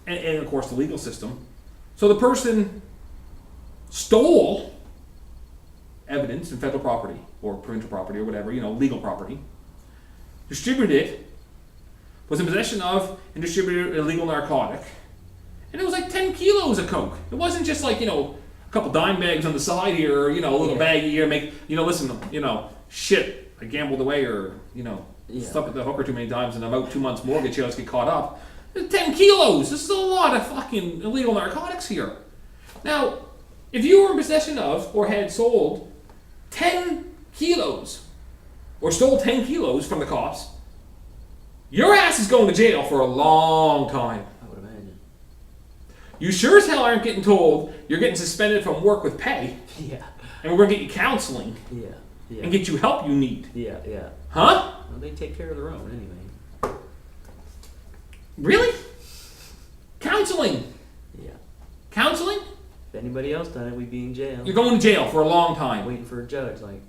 Speaker 1: And of course the legal system. So the person stole evidence in federal property or provincial property or whatever, legal property, distributed it, was in possession of and distributed an illegal narcotic, and it was like 10 kilos of coke. It wasn't just like, a couple dime bags on the side here, or, a little bag here, shit, I gambled away, or, slept at the hooker too many times and I'm out 2 months mortgage here, let's get caught up. 10 kilos! This is a lot of fucking illegal narcotics here. Now, if you were in possession of or had sold 10 kilos or stole 10 kilos from the cops, your ass is going to jail for a long time.
Speaker 2: I would imagine.
Speaker 1: You sure as hell aren't getting told you're getting suspended from work with pay,
Speaker 2: Yeah.
Speaker 1: and we're going to get you counseling
Speaker 2: Yeah.
Speaker 1: and get you help you need.
Speaker 2: Yeah.
Speaker 1: Huh?
Speaker 2: Well, they take care of their own anyway.
Speaker 1: Really? Counseling?
Speaker 2: Yeah.
Speaker 1: Counseling?
Speaker 2: If anybody else done it, we'd be in jail.
Speaker 1: You're going to jail for a long time.
Speaker 2: Waiting for a judge, like.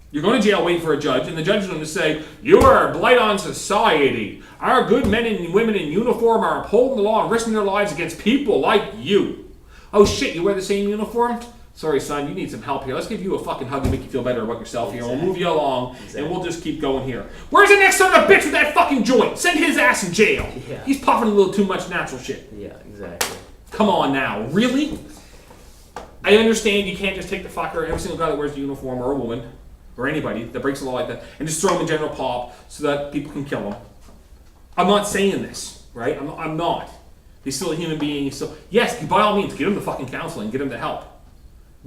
Speaker 1: You're going to jail waiting for a judge, and the judge is going to say, you are a blight on society. Our good men and women in uniform are upholding the law and risking their lives against people like you. Oh shit, you wear the same uniform? Sorry, son, you need some help here. Let's give you a fucking hug and make you feel better about yourself here. We'll move you along, and we'll just keep going here. Where's the next son of a bitch with that fucking joint? Send his ass in jail.
Speaker 2: Yeah.
Speaker 1: He's puffing a little too much natural shit.
Speaker 2: Yeah, exactly.
Speaker 1: Come on now, really? I understand you can't just take the fucker, every single guy that wears the uniform, or a woman, or anybody that breaks the law like that, and just throw them in general pop so that people can kill them. I'm not saying this, right? I'm not. He's still a human being. So yes, by all means, get him the fucking counseling, get him the help.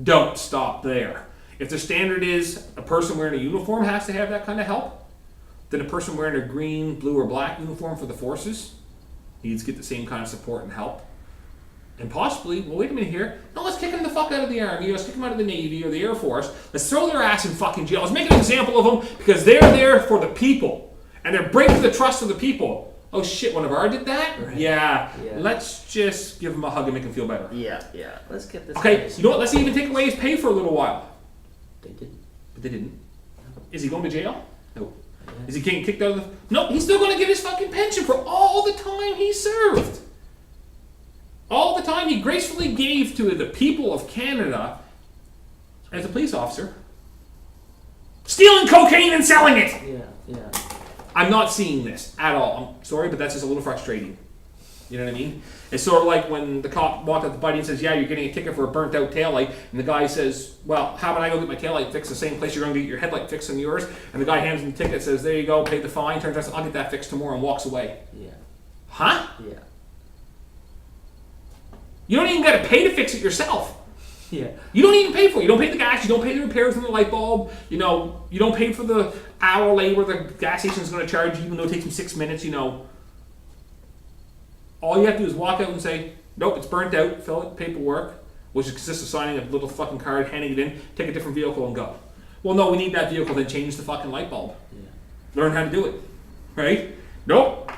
Speaker 1: Don't stop there. If the standard is a person wearing a uniform has to have that kind of help, then a person wearing a green, blue, or black uniform for the forces needs to get the same kind of support and help. And possibly, well, wait a minute here. No, let's kick him the fuck fuck out of the Army, or let's kick them out of the Navy or the Air Force. Let's throw their ass in fucking jail. Let's make an example of them because they're there for the people. And they're breaking the trust of the people. Oh shit, one of our did that?
Speaker 2: Right.
Speaker 1: Yeah.
Speaker 2: Yeah.
Speaker 1: Let's just give him a hug and make him feel better.
Speaker 2: Yeah. Let's get this.
Speaker 1: Okay, you know what? Let's even take away his pay for a little while.
Speaker 2: They did.
Speaker 1: But they didn't. Is he going to jail? No.
Speaker 2: Yeah.
Speaker 1: Is he getting kicked out of the... No, he's still going to get his fucking pension for all the time he served. All the time he gracefully gave to the people of Canada as a police officer. Stealing cocaine and selling it!
Speaker 2: Yeah.
Speaker 1: I'm not seeing this at all. I'm sorry, but that's just a little frustrating. You know what I mean? It's sort of like when the cop walked up to the buddy and says, yeah, you're getting a ticket for a burnt out taillight. And the guy says, well, how about I go get my taillight fixed the same place you're going to get your headlight fixed on yours? And the guy hands him the ticket, says, there you go, pay the fine. Turns out, says, I'll get that fixed tomorrow, and walks away.
Speaker 2: Yeah.
Speaker 1: Huh?
Speaker 2: Yeah.
Speaker 1: You don't even got to pay to fix it yourself.
Speaker 2: Yeah.
Speaker 1: You don't even pay for it. You don't pay the gas. You don't pay the repairs on the light bulb. You know, you don't pay for the hour labor the gas station's going to charge you, even though it takes them 6 minutes, you know. All you have to do is walk out and say, nope, it's burnt out, fill out the paperwork, which consists of signing a little fucking card, handing it in, take a different vehicle and go. Well, no, we need that vehicle, then change the fucking light bulb.
Speaker 2: Yeah.
Speaker 1: Learn how to do it. Right? Nope.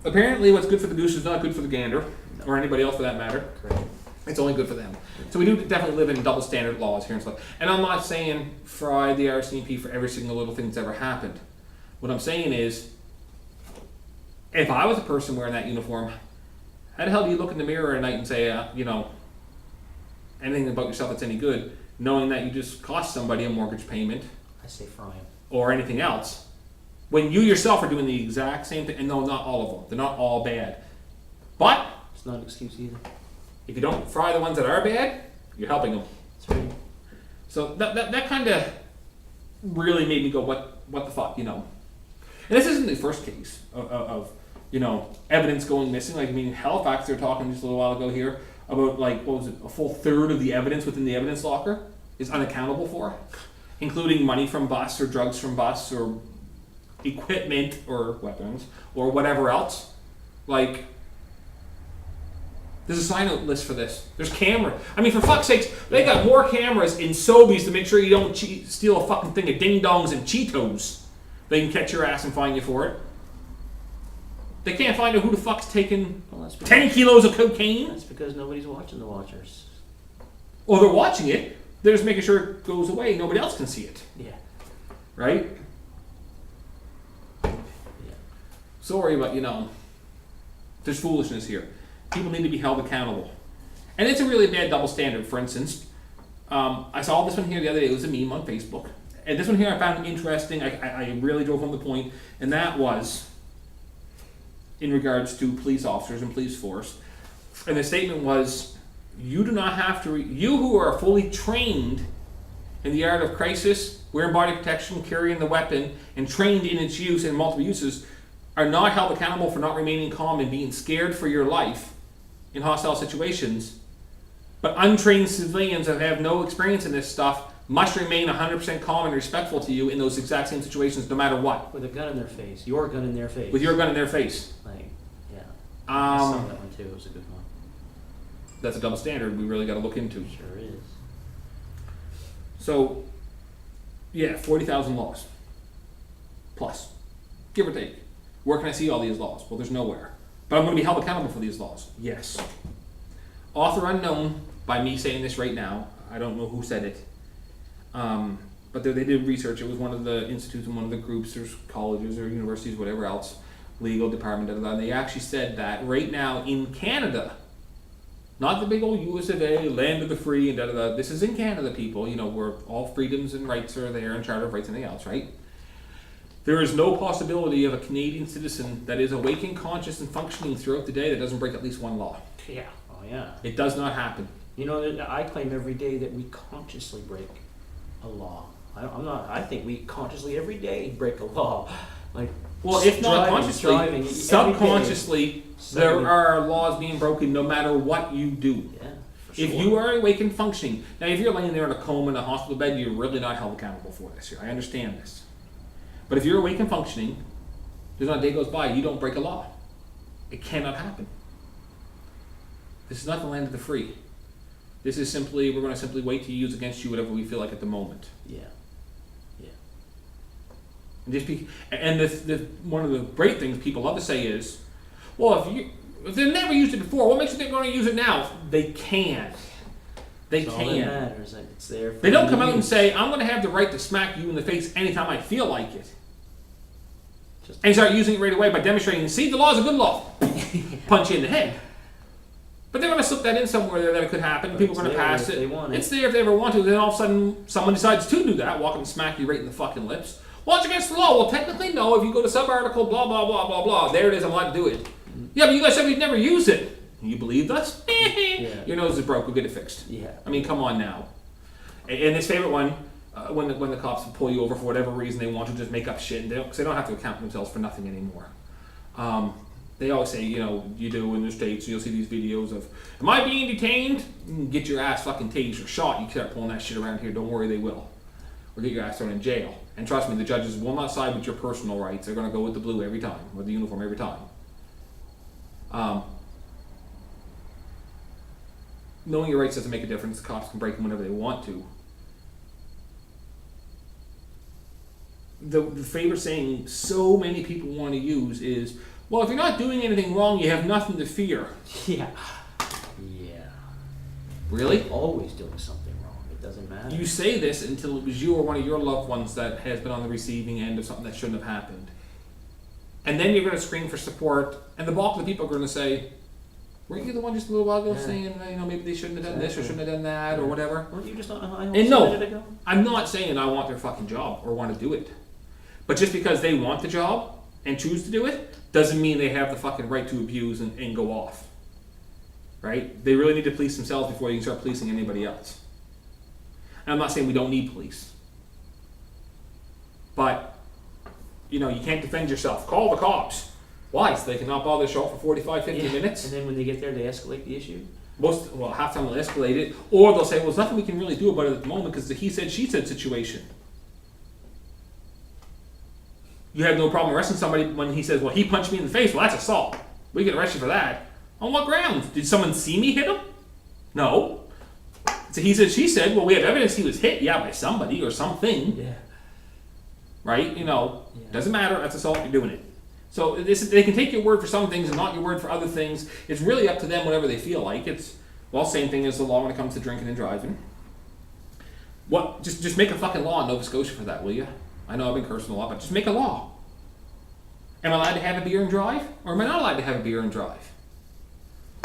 Speaker 1: Apparently what's good for the goose is not good for the gander, or anybody else for that matter.
Speaker 2: Correct.
Speaker 1: It's only good for them. So we do definitely live in double standard laws here and stuff. And I'm not saying fry the RCMP for every single little thing that's ever happened. What I'm saying is, if I was a person wearing that uniform, how the hell do you look in the mirror at night and say, you know, anything about yourself that's any good, knowing that you just cost somebody a mortgage payment?
Speaker 2: I say fry 'em.
Speaker 1: Or anything else, when you yourself are doing the exact same thing. And no, not all of them. They're not all bad. But
Speaker 2: It's not an excuse either.
Speaker 1: if you don't fry the ones that are bad, you're helping them.
Speaker 2: That's right.
Speaker 1: So that kind of really made me go, what the fuck, you know? And this isn't the first case of you know, evidence going missing. Like, I mean, Halifax, they were talking just a little while ago here about, like, what was it, a full third of the evidence within the evidence locker is unaccountable for, including money from bus or drugs from bus or equipment or weapons or whatever else. Like, there's a sign-out list for this. There's camera. I mean, for fuck's sakes, they got more cameras in Sobeys to make sure you don't steal a fucking thing of ding-dongs and Cheetos. They can catch your ass and fine you for it. They can't find out who the fuck's taking 10 kilos of cocaine.
Speaker 2: That's because nobody's watching the watchers.
Speaker 1: Or they're watching it. They're just making sure it goes away. Nobody else can see it.
Speaker 2: Yeah.
Speaker 1: Right?
Speaker 2: Yeah.
Speaker 1: Sorry, but, you know, there's foolishness here. People need to be held accountable. And it's a really bad double standard. For instance, I saw this one here the other day. It was a meme on Facebook. And this one here I found interesting. I really drove home the point. And that was in regards to police officers and police force. And the statement was, you do not have to, you who are fully trained in the art of crisis, wearing body protection, carrying the weapon, and trained in its use and multiple uses, are not held accountable for not remaining calm and being scared for your life in hostile situations. But untrained civilians that have no experience in this stuff must remain 100% calm and respectful to you in those exact same situations, no matter what.
Speaker 2: With a gun in their face. Your gun in their face.
Speaker 1: With your gun in their face.
Speaker 2: Like, yeah. I saw
Speaker 1: Um,
Speaker 2: that one too. It was a good one.
Speaker 1: that's a double standard we really got to look into.
Speaker 2: Sure is.
Speaker 1: So, yeah, 40,000 laws. Plus. Give or take. Where can I see all these laws? Well, there's nowhere. But I'm going to be held accountable for these laws. Yes. Author unknown by me saying this right now. I don't know who said it. But they did research. It was one of the institutes and one of the groups, there's colleges or universities, whatever else, legal department, and they actually said that right now in Canada, not the big old US of A, land of the free, and da-da-da. This is in Canada, people, you know, where all freedoms and rights are there, and Charter of Rights and anything else, right? There is no possibility of a Canadian citizen that is awake and conscious and functioning throughout the day that doesn't break at least one law.
Speaker 2: Yeah. Oh, yeah.
Speaker 1: It does not happen.
Speaker 2: You know, I claim every day that we consciously break a law. I think we consciously every day break a law. Like,
Speaker 1: well, if not consciously, subconsciously, there are laws being broken no matter what you do.
Speaker 2: Yeah, for sure.
Speaker 1: If you are awake and functioning, now if you're laying there in a coma in a hospital bed, you're really not held accountable for this here. I understand this. But if you're awake and functioning, there's not a day goes by you don't break a law. It cannot happen. This is not the land of the free. This is simply, we're going to simply wait to use against you whatever we feel like at the moment.
Speaker 2: Yeah. Yeah.
Speaker 1: And one of the great things people love to say is, well, if they've never used it before, what makes you think they're going to use it now? They can. They
Speaker 2: That's
Speaker 1: can.
Speaker 2: all that matters. It's there for
Speaker 1: They don't
Speaker 2: you
Speaker 1: come
Speaker 2: to
Speaker 1: out and
Speaker 2: use.
Speaker 1: say, I'm going to have the right to smack you in the face anytime I feel like it.
Speaker 2: Just
Speaker 1: And start using it right away by demonstrating, see, the law is a good law. Punch you in the head. But they're going to slip that in somewhere there that it could happen.
Speaker 2: But
Speaker 1: People are
Speaker 2: it's
Speaker 1: going to
Speaker 2: there
Speaker 1: pass
Speaker 2: if
Speaker 1: it.
Speaker 2: they want it.
Speaker 1: It's there if they ever want to. Then all of a sudden, someone decides to do that, walk up and smack you right in the fucking lips. Well, it's against the law. Well, technically, no. If you go to sub-article, blah, blah, blah, blah, blah, there it is. I'm allowed to do it. Yeah, but you guys said we'd never use it. You believed us?
Speaker 2: Yeah.
Speaker 1: Your nose is broke. We'll get it fixed.
Speaker 2: Yeah.
Speaker 1: I mean, come on now. And his favorite one, when the cops pull you over for whatever reason they want to just make up shit, and because they don't have to account for themselves for nothing anymore. They always say, you know, you do in the States, you'll see these videos of, am I being detained? Get your ass fucking tased or shot. You start pulling that shit around here. Don't worry, they will. Or get your ass thrown in jail. And trust me, the judges will not side with your personal rights. They're going to go with the blue every time, or the uniform every time. Knowing your rights doesn't make a difference. The cops can break them whenever they want to. The favorite saying so many people want to use is, well, if you're not doing anything wrong, you have nothing to fear.
Speaker 2: Yeah. Yeah.
Speaker 1: Really?
Speaker 2: Always doing something wrong. It doesn't matter.
Speaker 1: You say this until it was you or one of your loved ones that has been on the receiving end of something that shouldn't have happened. And then you're going to scream for support, and the bulk of the people are going to say, weren't you the one just a little while ago saying, you know, maybe they shouldn't have done this or shouldn't have done that or whatever?
Speaker 2: Weren't you just on a high horse
Speaker 1: And
Speaker 2: a
Speaker 1: no,
Speaker 2: minute ago?
Speaker 1: I'm not saying I want their fucking job or want to do it. But just because they want the job and choose to do it, doesn't mean they have the fucking right to abuse and go off. Right? They really need to police themselves before you can start policing anybody else. And I'm not saying we don't need police. But, you know, you can't defend yourself. Call the cops. Why? So they can not bother to show up for 45, 50 minutes?
Speaker 2: And then when they get there, they escalate the issue?
Speaker 1: Half the time they'll escalate it. Or they'll say, well, there's nothing we can really do about it at the moment because it's a he said, she said situation. You have no problem arresting somebody when he says, well, he punched me in the face. Well, that's assault. We can arrest you for that. On what grounds? Did someone see me hit him? No. So he said, she said, well, we have evidence he was hit, yeah, by somebody or something.
Speaker 2: Yeah.
Speaker 1: Right? You know, doesn't matter. That's assault. You're doing it. So they can take your word for some things and not your word for other things. It's really up to them whatever they feel like. It's, well, same thing as the law when it comes to drinking and driving. What? Just make a fucking law in Nova Scotia for that, will you? I know I've been cursing a lot, but just make a law. Am I allowed to have a beer and drive? Or am I not allowed to have a beer and drive?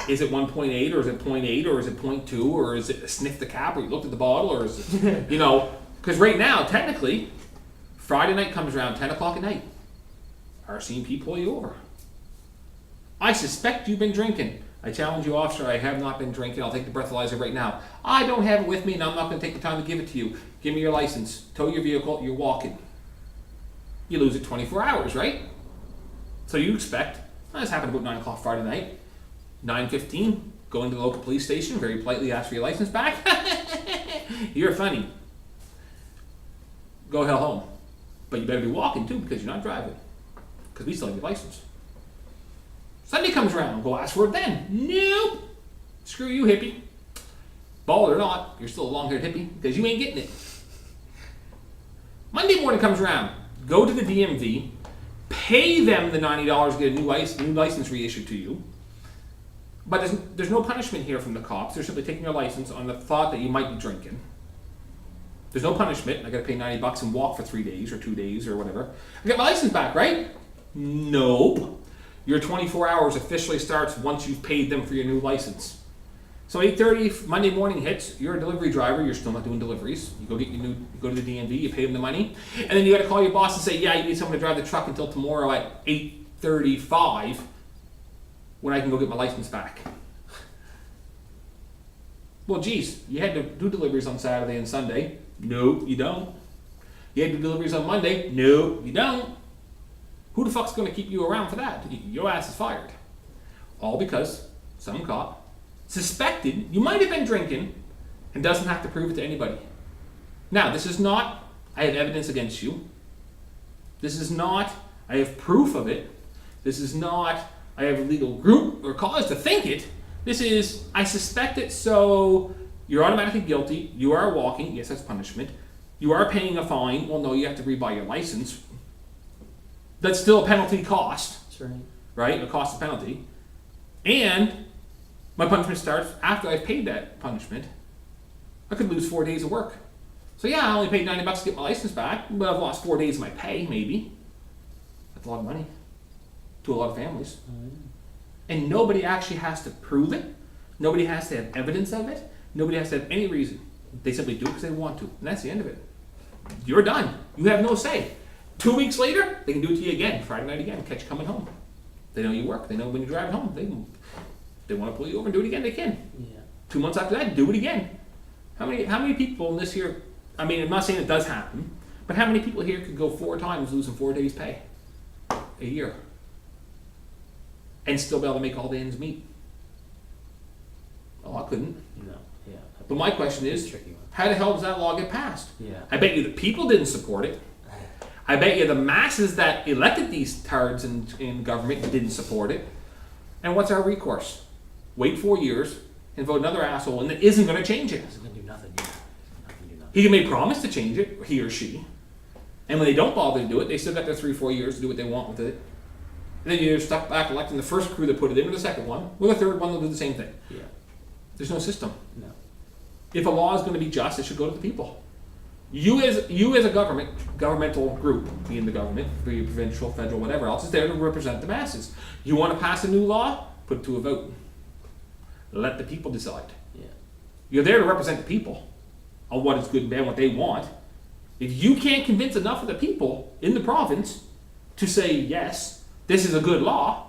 Speaker 1: Is it 1.8 or is it 0.8 or is it 0.2 or is it sniff the cap or you looked at the bottle or is it, you know, because right now, technically, Friday night comes around 10 o'clock at night. RCMP pull you over. I suspect you've been drinking. I challenge you, officer, I have not been drinking. I'll take the breathalyzer right now. I don't have it with me and I'm not going to take the time to give it to you. Give me your license. Tow your vehicle. You're walking. You lose it 24 hours, right? So you expect, this happened about 9 o'clock Friday night. 9:15, go into the local police station, very politely ask for your license back. You're funny. Go hell home. But you better be walking too because you're not driving. Because we still have your license. Sunday comes around, go ask for it then. Nope. Screw you, hippie. Bald or not, you're still a long-haired hippie because you ain't getting it. Monday morning comes around, go to the DMV, pay them the $90 to get a new license reissued to you. But there's no punishment here from the cops. They're simply taking your license on the thought that you might be drinking. There's no punishment. I got to pay $90 and walk for 3 days or 2 days or whatever. I get my license back, right? Nope. Your 24 hours officially starts once you've paid them for your new license. So 8:30 Monday morning hits. You're a delivery driver. You're still not doing deliveries. You you go to the DMV. You pay them the money, and then you got to call your boss and say, yeah, you need someone to drive the truck until tomorrow at 8:35. When I can go get my license back. Well, geez, you had to do deliveries on Saturday and Sunday. Nope, you don't. You had to do deliveries on Monday. Nope, you don't. Who the fuck's going to keep you around for that? Your ass is fired. All because some cop suspected you might have been drinking and doesn't have to prove it to anybody. Now, this is not, I have evidence against you. This is not, I have proof of it. This is not, I have a legal group or cause to think it. This is, I suspect it, so You're automatically guilty. You are walking. Yes, that's punishment. You are paying a fine. Well, no, you have to rebuy your license. That's still a penalty cost,
Speaker 2: That's right.
Speaker 1: right? A cost of penalty. And my punishment starts after I've paid that punishment. I could lose 4 days of work. So yeah, I only paid $90 to get my license back, but I've lost 4 days of my pay, maybe. That's a lot of money to a lot of families. And nobody actually has to prove it. Nobody has to have evidence of it. Nobody has to have any reason. They simply do it because they want to. And that's the end of it. You're done. You have no say. 2 weeks later, they can do it to you again. Friday night again. Catch you coming home. They know you work. They know when you're driving home. They want to pull you over and do it again. They can.
Speaker 2: Yeah.
Speaker 1: 2 months after that, do it again. How many people in this here, I mean, I'm not saying it does happen, but how many people here could go 4 times losing 4 days pay a year and still be able to make all the ends meet? Oh, I couldn't.
Speaker 2: No. Yeah.
Speaker 1: But my question
Speaker 2: It's a
Speaker 1: is,
Speaker 2: tricky one.
Speaker 1: how the hell does that law get passed?
Speaker 2: Yeah.
Speaker 1: I bet you the people didn't support it. I bet you the masses that elected these tards in government didn't support it. And what's our recourse? Wait 4 years and vote another asshole and that isn't going to change it.
Speaker 2: It's gonna do nothing. Yeah. Not gonna do nothing.
Speaker 1: He can make promise to change it, he or she. And when they don't bother to do it, they still got their 3-4 years to do what they want with it. And then you're stuck back electing the first crew that put it in or the second one, or the third one that do the same thing.
Speaker 2: Yeah.
Speaker 1: There's no system.
Speaker 2: No.
Speaker 1: If a law is going to be just, it should go to the people. You as a governmental group, being the government, be it provincial, federal, whatever else, is there to represent the masses. You want to pass a new law? Put it to a vote. Let the people decide.
Speaker 2: Yeah.
Speaker 1: You're there to represent the people on what is good and bad, what they want. If you can't convince enough of the people in the province to say, yes, this is a good law,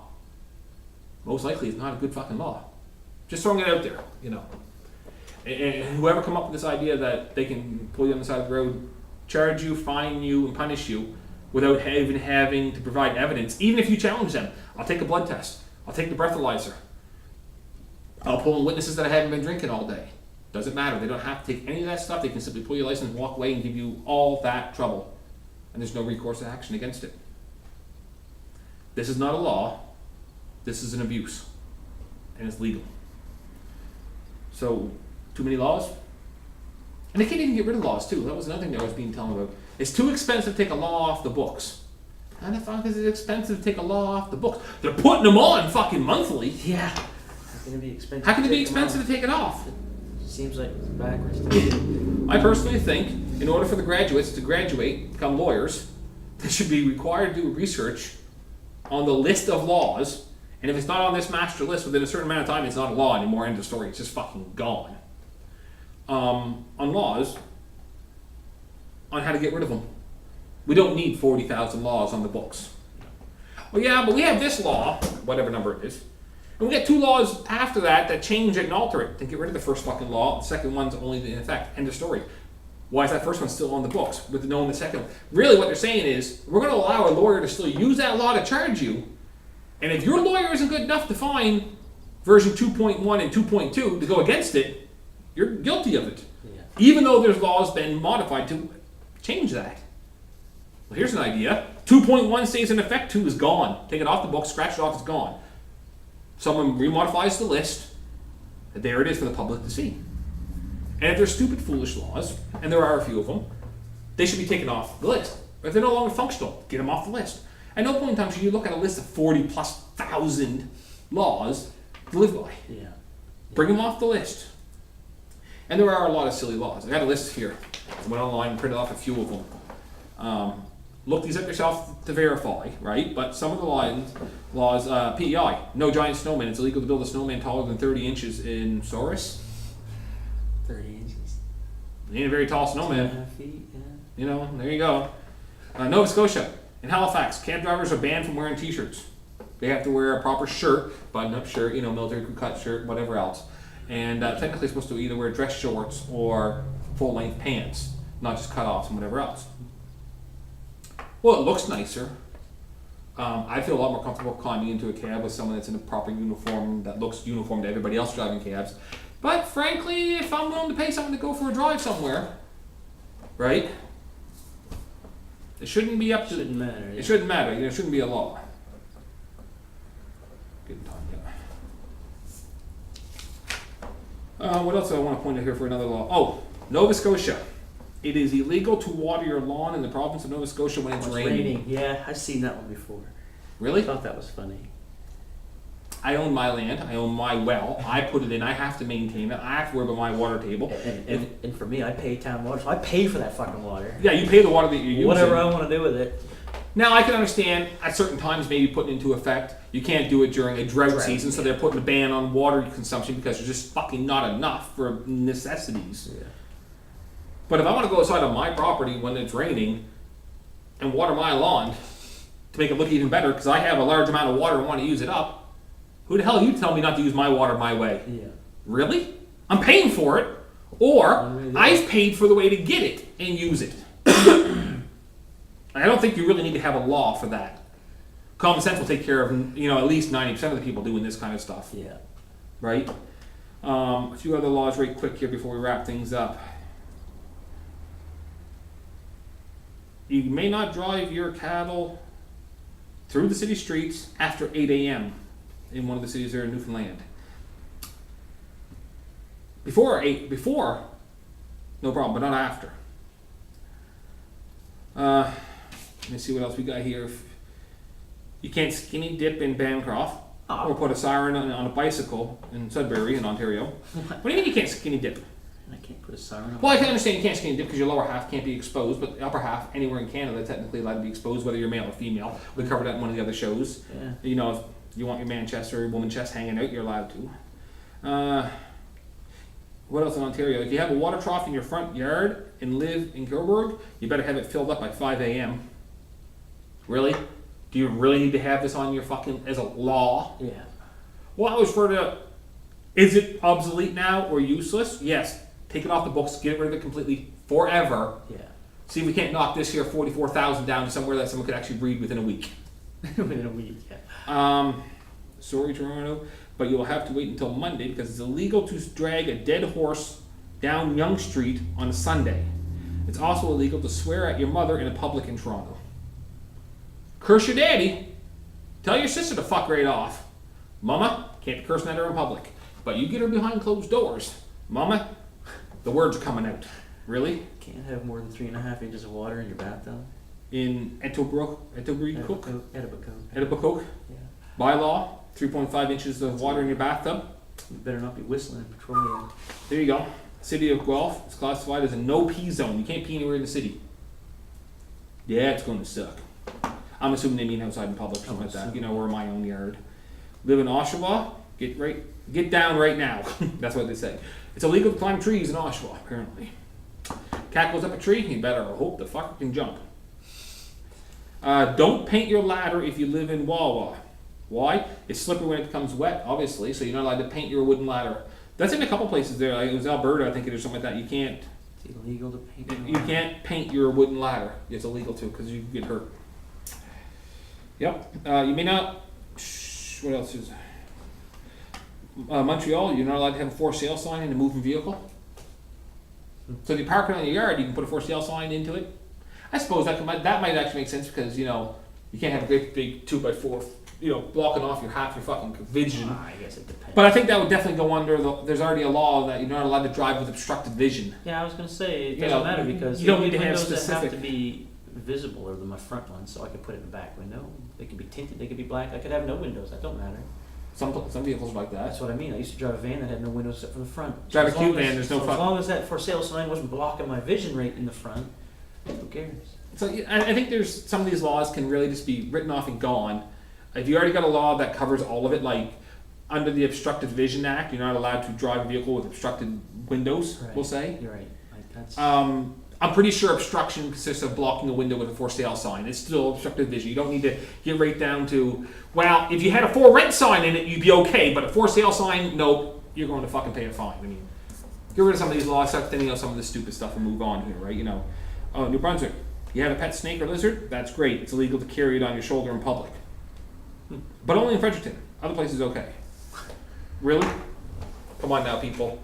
Speaker 1: most likely it's not a good fucking law. Just throwing it out there, you know. And whoever come up with this idea that they can pull you on the side of the road, charge you, fine you, and punish you without even having to provide evidence, even if you challenge them. I'll take a blood test. I'll take the breathalyzer. I'll pull in witnesses that I haven't been drinking all day. Doesn't matter. They don't have to take any of that stuff. They can simply pull your license, walk away, and give you all that trouble. And there's no recourse to action against it. This is not a law. This is an abuse. And it's legal. So, too many laws? And they can't even get rid of laws, too. That was another thing that I was being told about. It's too expensive to take a law off the books. How the fuck is it expensive to take a law off the books? They're putting them on fucking monthly.
Speaker 2: Yeah. How can it be expensive?
Speaker 1: How can it be expensive to take it off?
Speaker 2: It seems like it's backwards.
Speaker 1: I personally think, in order for the graduates to graduate, become lawyers, they should be required to do research on the list of laws. And if it's not on this master list within a certain amount of time, it's not a law anymore. End of story. It's just fucking gone. On laws, on how to get rid of them. We don't need 40,000 laws on the books. Well, yeah, but we have this law, whatever number it is, and we get 2 laws after that change it and alter it. Then get rid of the first fucking law. The second one's only in effect. End of story. Why is that first one still on the books with knowing the second one? Really, what they're saying is we're going to allow a lawyer to still use that law to charge you. And if your lawyer isn't good enough to find version 2.1 and 2.2 to go against it, you're guilty of it.
Speaker 2: Yeah.
Speaker 1: Even though there's laws been modified to change that. Well, here's an idea. 2.1 stays in effect, 2 is gone. Take it off the book, scratch it off, it's gone. Someone remodifies the list, and there it is for the public to see. And if they're stupid, foolish laws, and there are a few of them, they should be taken off the list. But if they're no longer functional, get them off the list. At no point in time should you look at a list of 40,000+ laws to live by.
Speaker 2: Yeah.
Speaker 1: Bring them off the list. And there are a lot of silly laws. I got a list here. I went online and printed off a few of them. Look these up yourself to verify, right? But some of the laws, PEI, no giant snowman. It's illegal to build a snowman taller than 30 inches in Saurus.
Speaker 2: 30 inches.
Speaker 1: It ain't a very tall snowman.
Speaker 2: 2.5 feet, yeah.
Speaker 1: You know, there you go. Nova Scotia. In Halifax, camp drivers are banned from wearing t-shirts. They have to wear a proper shirt, button-up shirt, military crew cut shirt, whatever else. And technically supposed to either wear dress shorts or full-length pants, not just cut-offs and whatever else. Well, it looks nicer. I feel a lot more comfortable climbing into a cab with someone that's in a proper uniform that looks uniform to everybody else driving cabs. But frankly, if I'm willing to pay someone to go for a drive somewhere, right? It shouldn't be up to...
Speaker 2: Shouldn't matter. Yeah.
Speaker 1: It shouldn't matter. It shouldn't be a law. Good time, What else do I want to point out here for another law? Oh, Nova Scotia. It is illegal to water your lawn in the province of Nova Scotia when it's raining.
Speaker 2: Yeah, I've seen that one before.
Speaker 1: Really?
Speaker 2: I thought that was funny.
Speaker 1: I own my land. I own my well. I put it in. I have to maintain it. I have to worry about my water table.
Speaker 2: And for me, I pay town water, so I pay for that fucking water.
Speaker 1: Yeah, you pay the water that you're using.
Speaker 2: Whatever I want to do with it.
Speaker 1: Now, I can understand at certain times maybe putting into effect, you can't do it during a drought season, so they're putting a ban on water consumption because there's just fucking not enough for necessities.
Speaker 2: Yeah.
Speaker 1: But if I want to go outside on my property when it's raining and water my lawn to make it look even better because I have a large amount of water and want to use it up, who the hell are you telling me not to use my water my way?
Speaker 2: Yeah.
Speaker 1: Really? I'm paying for it, or I've paid for the way to get it and use it. I don't think you really need to have a law for that. Common sense will take care of, at least 90% of the people doing this kind of stuff.
Speaker 2: Yeah.
Speaker 1: Right? A few other laws right quick here before we wrap things up. You may not drive your cattle through the city streets after 8 a.m. in one of the cities there in Newfoundland. Before, no problem, but not after. Let me see what else we got here. You can't skinny dip in Bancroft or put a siren on a bicycle in Sudbury in Ontario. What do you mean you can't skinny dip?
Speaker 2: I can't put a siren on.
Speaker 1: Well, I can understand you can't skinny dip because your lower half can't be exposed, but the upper half, anywhere in Canada, technically allowed to be exposed, whether you're male or female. We covered that in one of the other shows.
Speaker 2: Yeah.
Speaker 1: If you want your man chest or your woman chest hanging out, you're allowed to. What else in Ontario? If you have a water trough in your front yard and live in Cobourg, you better have it filled up by 5 a.m. Really? Do you really need to have this on your as a law?
Speaker 2: Yeah.
Speaker 1: Well, I was for the, is it obsolete now or useless? Yes. Take it off the books, get rid of it completely, forever.
Speaker 2: Yeah.
Speaker 1: See if we can't knock this here 44,000 down to somewhere that someone could actually breed within a week.
Speaker 2: Within a week, yeah.
Speaker 1: Sorry, Toronto, but you will have to wait until Monday because it's illegal to drag a dead horse down Yonge Street on a Sunday. It's also illegal to swear at your mother in a public in Toronto. Curse your daddy. Tell your sister to fuck right off. Mama, can't be cursing at her in public. But you get her behind closed doors. Mama, the words are coming out. Really?
Speaker 2: Can't have more than 3.5 inches of water in your bathtub.
Speaker 1: In Etobicoke?
Speaker 2: Etobicoke. Yeah.
Speaker 1: Bylaw, 3.5 inches of water in your bathtub.
Speaker 2: You better not be whistling petroleum.
Speaker 1: There you go. City of Guelph is classified as a no-pee zone. You can't pee anywhere in the city. Yeah, it's going to suck. I'm assuming they mean outside in public or something like that. Or my own yard. Live in Oshawa, get down right now. That's what they say. It's illegal to climb trees in Oshawa, apparently. Cat goes up a tree, you better hope the fucker can jump. Don't paint your ladder if you live in Wawa. Why? It's slippery when it becomes wet, obviously, so you're not allowed to paint your wooden ladder. That's in a couple places there. Like it was Alberta, I think it is something like that. You can't.
Speaker 2: It's illegal to paint.
Speaker 1: You can't paint your wooden ladder. It's illegal to because you get hurt. Yep. You may not. What else is? Montreal, you're not allowed to have a for sale sign in a moving vehicle. So if you park it on your yard, you can put a for sale sign into it. I suppose that might actually make sense because you can't have a great big 2x4 blocking off half your fucking vision.
Speaker 2: I guess it depends.
Speaker 1: But I think that would definitely go under there's already a law that you're not allowed to drive with obstructed vision.
Speaker 2: Yeah, I was going to say it doesn't matter because
Speaker 1: you don't need to have
Speaker 2: windows
Speaker 1: specific.
Speaker 2: that have to be visible are my front ones, so I could put it in the back window. They could be tinted, they could be black. I could have no windows. That don't matter.
Speaker 1: Some vehicles are like that.
Speaker 2: That's what I mean. I used to drive a van that had no windows except for the front.
Speaker 1: Drive a cute van. There's no front.
Speaker 2: As long as that for sale sign wasn't blocking my vision right in the front, who cares?
Speaker 1: So I think there's some of these laws can really just be written off and gone. If you already got a law that covers all of it, like under the Obstructed Vision Act, you're not allowed to drive a vehicle with obstructed windows.
Speaker 2: Right.
Speaker 1: We'll say.
Speaker 2: You're right. That's.
Speaker 1: I'm pretty sure obstruction consists of blocking a window with a for sale sign. It's still obstructed vision. You don't need to get right down to, well, if you had a for rent sign in it, you'd be okay, but a for sale sign, nope, you're going to fucking pay a fine. I mean, get rid of some of these laws, start thinning out some of this stupid stuff and move on here, right? New Brunswick, you have a pet snake or lizard, that's great. It's illegal to carry it on your shoulder in public. But only in Fredericton. Other places, okay. Really? Come on now, people.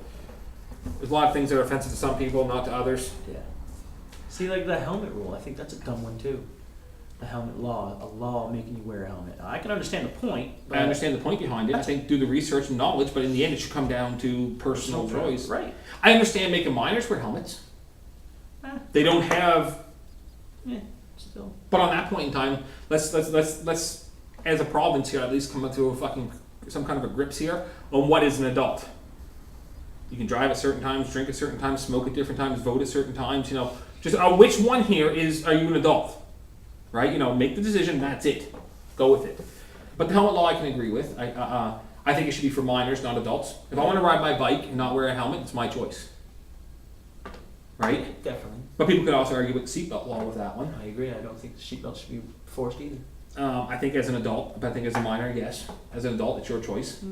Speaker 1: There's a lot of things that are offensive to some people, not to others.
Speaker 2: Yeah. See, like the helmet rule, I think that's a dumb one too. a helmet law, a law making you wear a helmet. I can understand the point. But
Speaker 1: I understand the point behind it. I think do the research and knowledge, but in the end, it should come down to personal choice.
Speaker 2: Right.
Speaker 1: I understand making minors wear helmets. They don't have.
Speaker 2: Yeah. Still.
Speaker 1: But on that point in time, let's as a province here at least come up to some kind of a grips here on what is an adult. You can drive at certain times, drink at certain times, smoke at different times, vote at certain times. Just which one here are you an adult? Right? Make the decision. That's it. Go with it. But the helmet law I can agree with. I think it should be for minors, not adults. If I want to ride my bike and not wear a helmet, it's my choice. Right?
Speaker 2: Definitely.
Speaker 1: But people could also argue with the seatbelt law with that one.
Speaker 2: I agree. I don't think the seatbelt should be forced either.
Speaker 1: I think as an adult, but I think as a minor, yes. As an adult, it's your choice.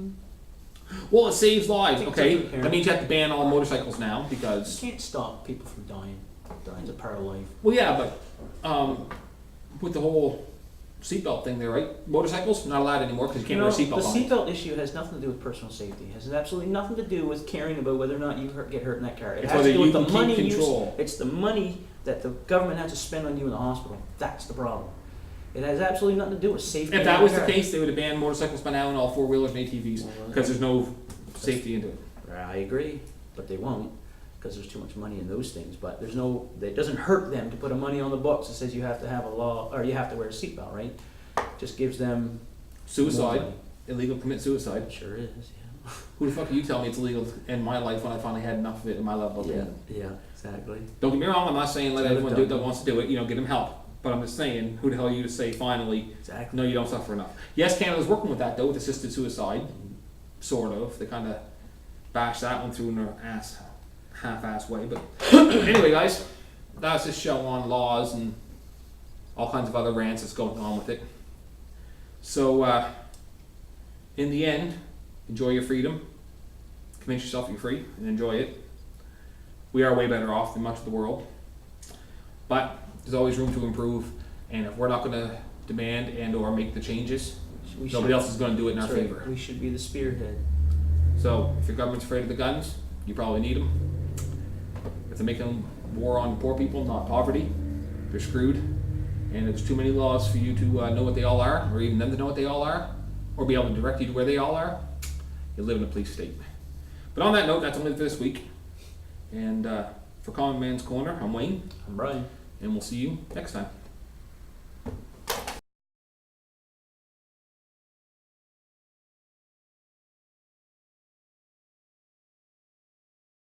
Speaker 1: Well, it saves lives. Okay, that means you have to ban all motorcycles now because
Speaker 2: You can't stop people from dying. Dying's a part of life.
Speaker 1: well, yeah, but with the whole seatbelt thing there, right? Motorcycles not allowed anymore because you can't wear a seatbelt on.
Speaker 2: The seatbelt issue has nothing to do with personal safety. It has absolutely nothing to do with caring about whether or not you get hurt in that car. It
Speaker 1: It's
Speaker 2: has to
Speaker 1: whether
Speaker 2: do with
Speaker 1: you
Speaker 2: the
Speaker 1: can
Speaker 2: money
Speaker 1: keep control.
Speaker 2: It's the money that the government has to spend on you in the hospital. That's the problem. It has absolutely nothing to do with safety.
Speaker 1: If
Speaker 2: in
Speaker 1: that was the
Speaker 2: car.
Speaker 1: case, they would have banned motorcycles by now and all four-wheelers and ATVs because there's no safety into it.
Speaker 2: I agree, but they won't because there's too much money in those things. But it doesn't hurt them to put a money on the books that says you have to have a law or you have to wear a seatbelt, right? Just gives them
Speaker 1: Suicide,
Speaker 2: more
Speaker 1: illegal to commit suicide.
Speaker 2: money. Sure is, yeah.
Speaker 1: Who the fuck are you telling me it's illegal to end my life when I finally had enough of it in my level of being?
Speaker 2: Yeah, exactly.
Speaker 1: Don't get me wrong, I'm not saying let
Speaker 2: It's
Speaker 1: everyone do it
Speaker 2: done.
Speaker 1: that wants to do it, get them help. But I'm just saying, who the hell are you to say finally,
Speaker 2: Exactly.
Speaker 1: no, you don't suffer enough? Yes, Canada's working with that though, with assisted suicide, sort of. They kind of bashed that one through in their half-ass way. But anyway, guys, that's this show on laws and all kinds of other rants that's going on with it. So, in the end, enjoy your freedom. Convince yourself you're free and enjoy it. We are way better off than much of the world. But there's always room to improve. And if we're not going to demand and or make the changes, nobody else is going to do it in our
Speaker 2: That's right.
Speaker 1: favor.
Speaker 2: We should be the spearhead.
Speaker 1: So if your government's afraid of the guns, you probably need them. If they're making war on poor people, not poverty, they're screwed. And there's too many laws for you to know what they all are, or even them to know what they all are, or be able to direct you to where they all are. You live in a police state. But on that note, that's only for this week. And for Common Man's Corner, I'm Wayne,
Speaker 2: I'm Brian.
Speaker 1: and we'll see you next time.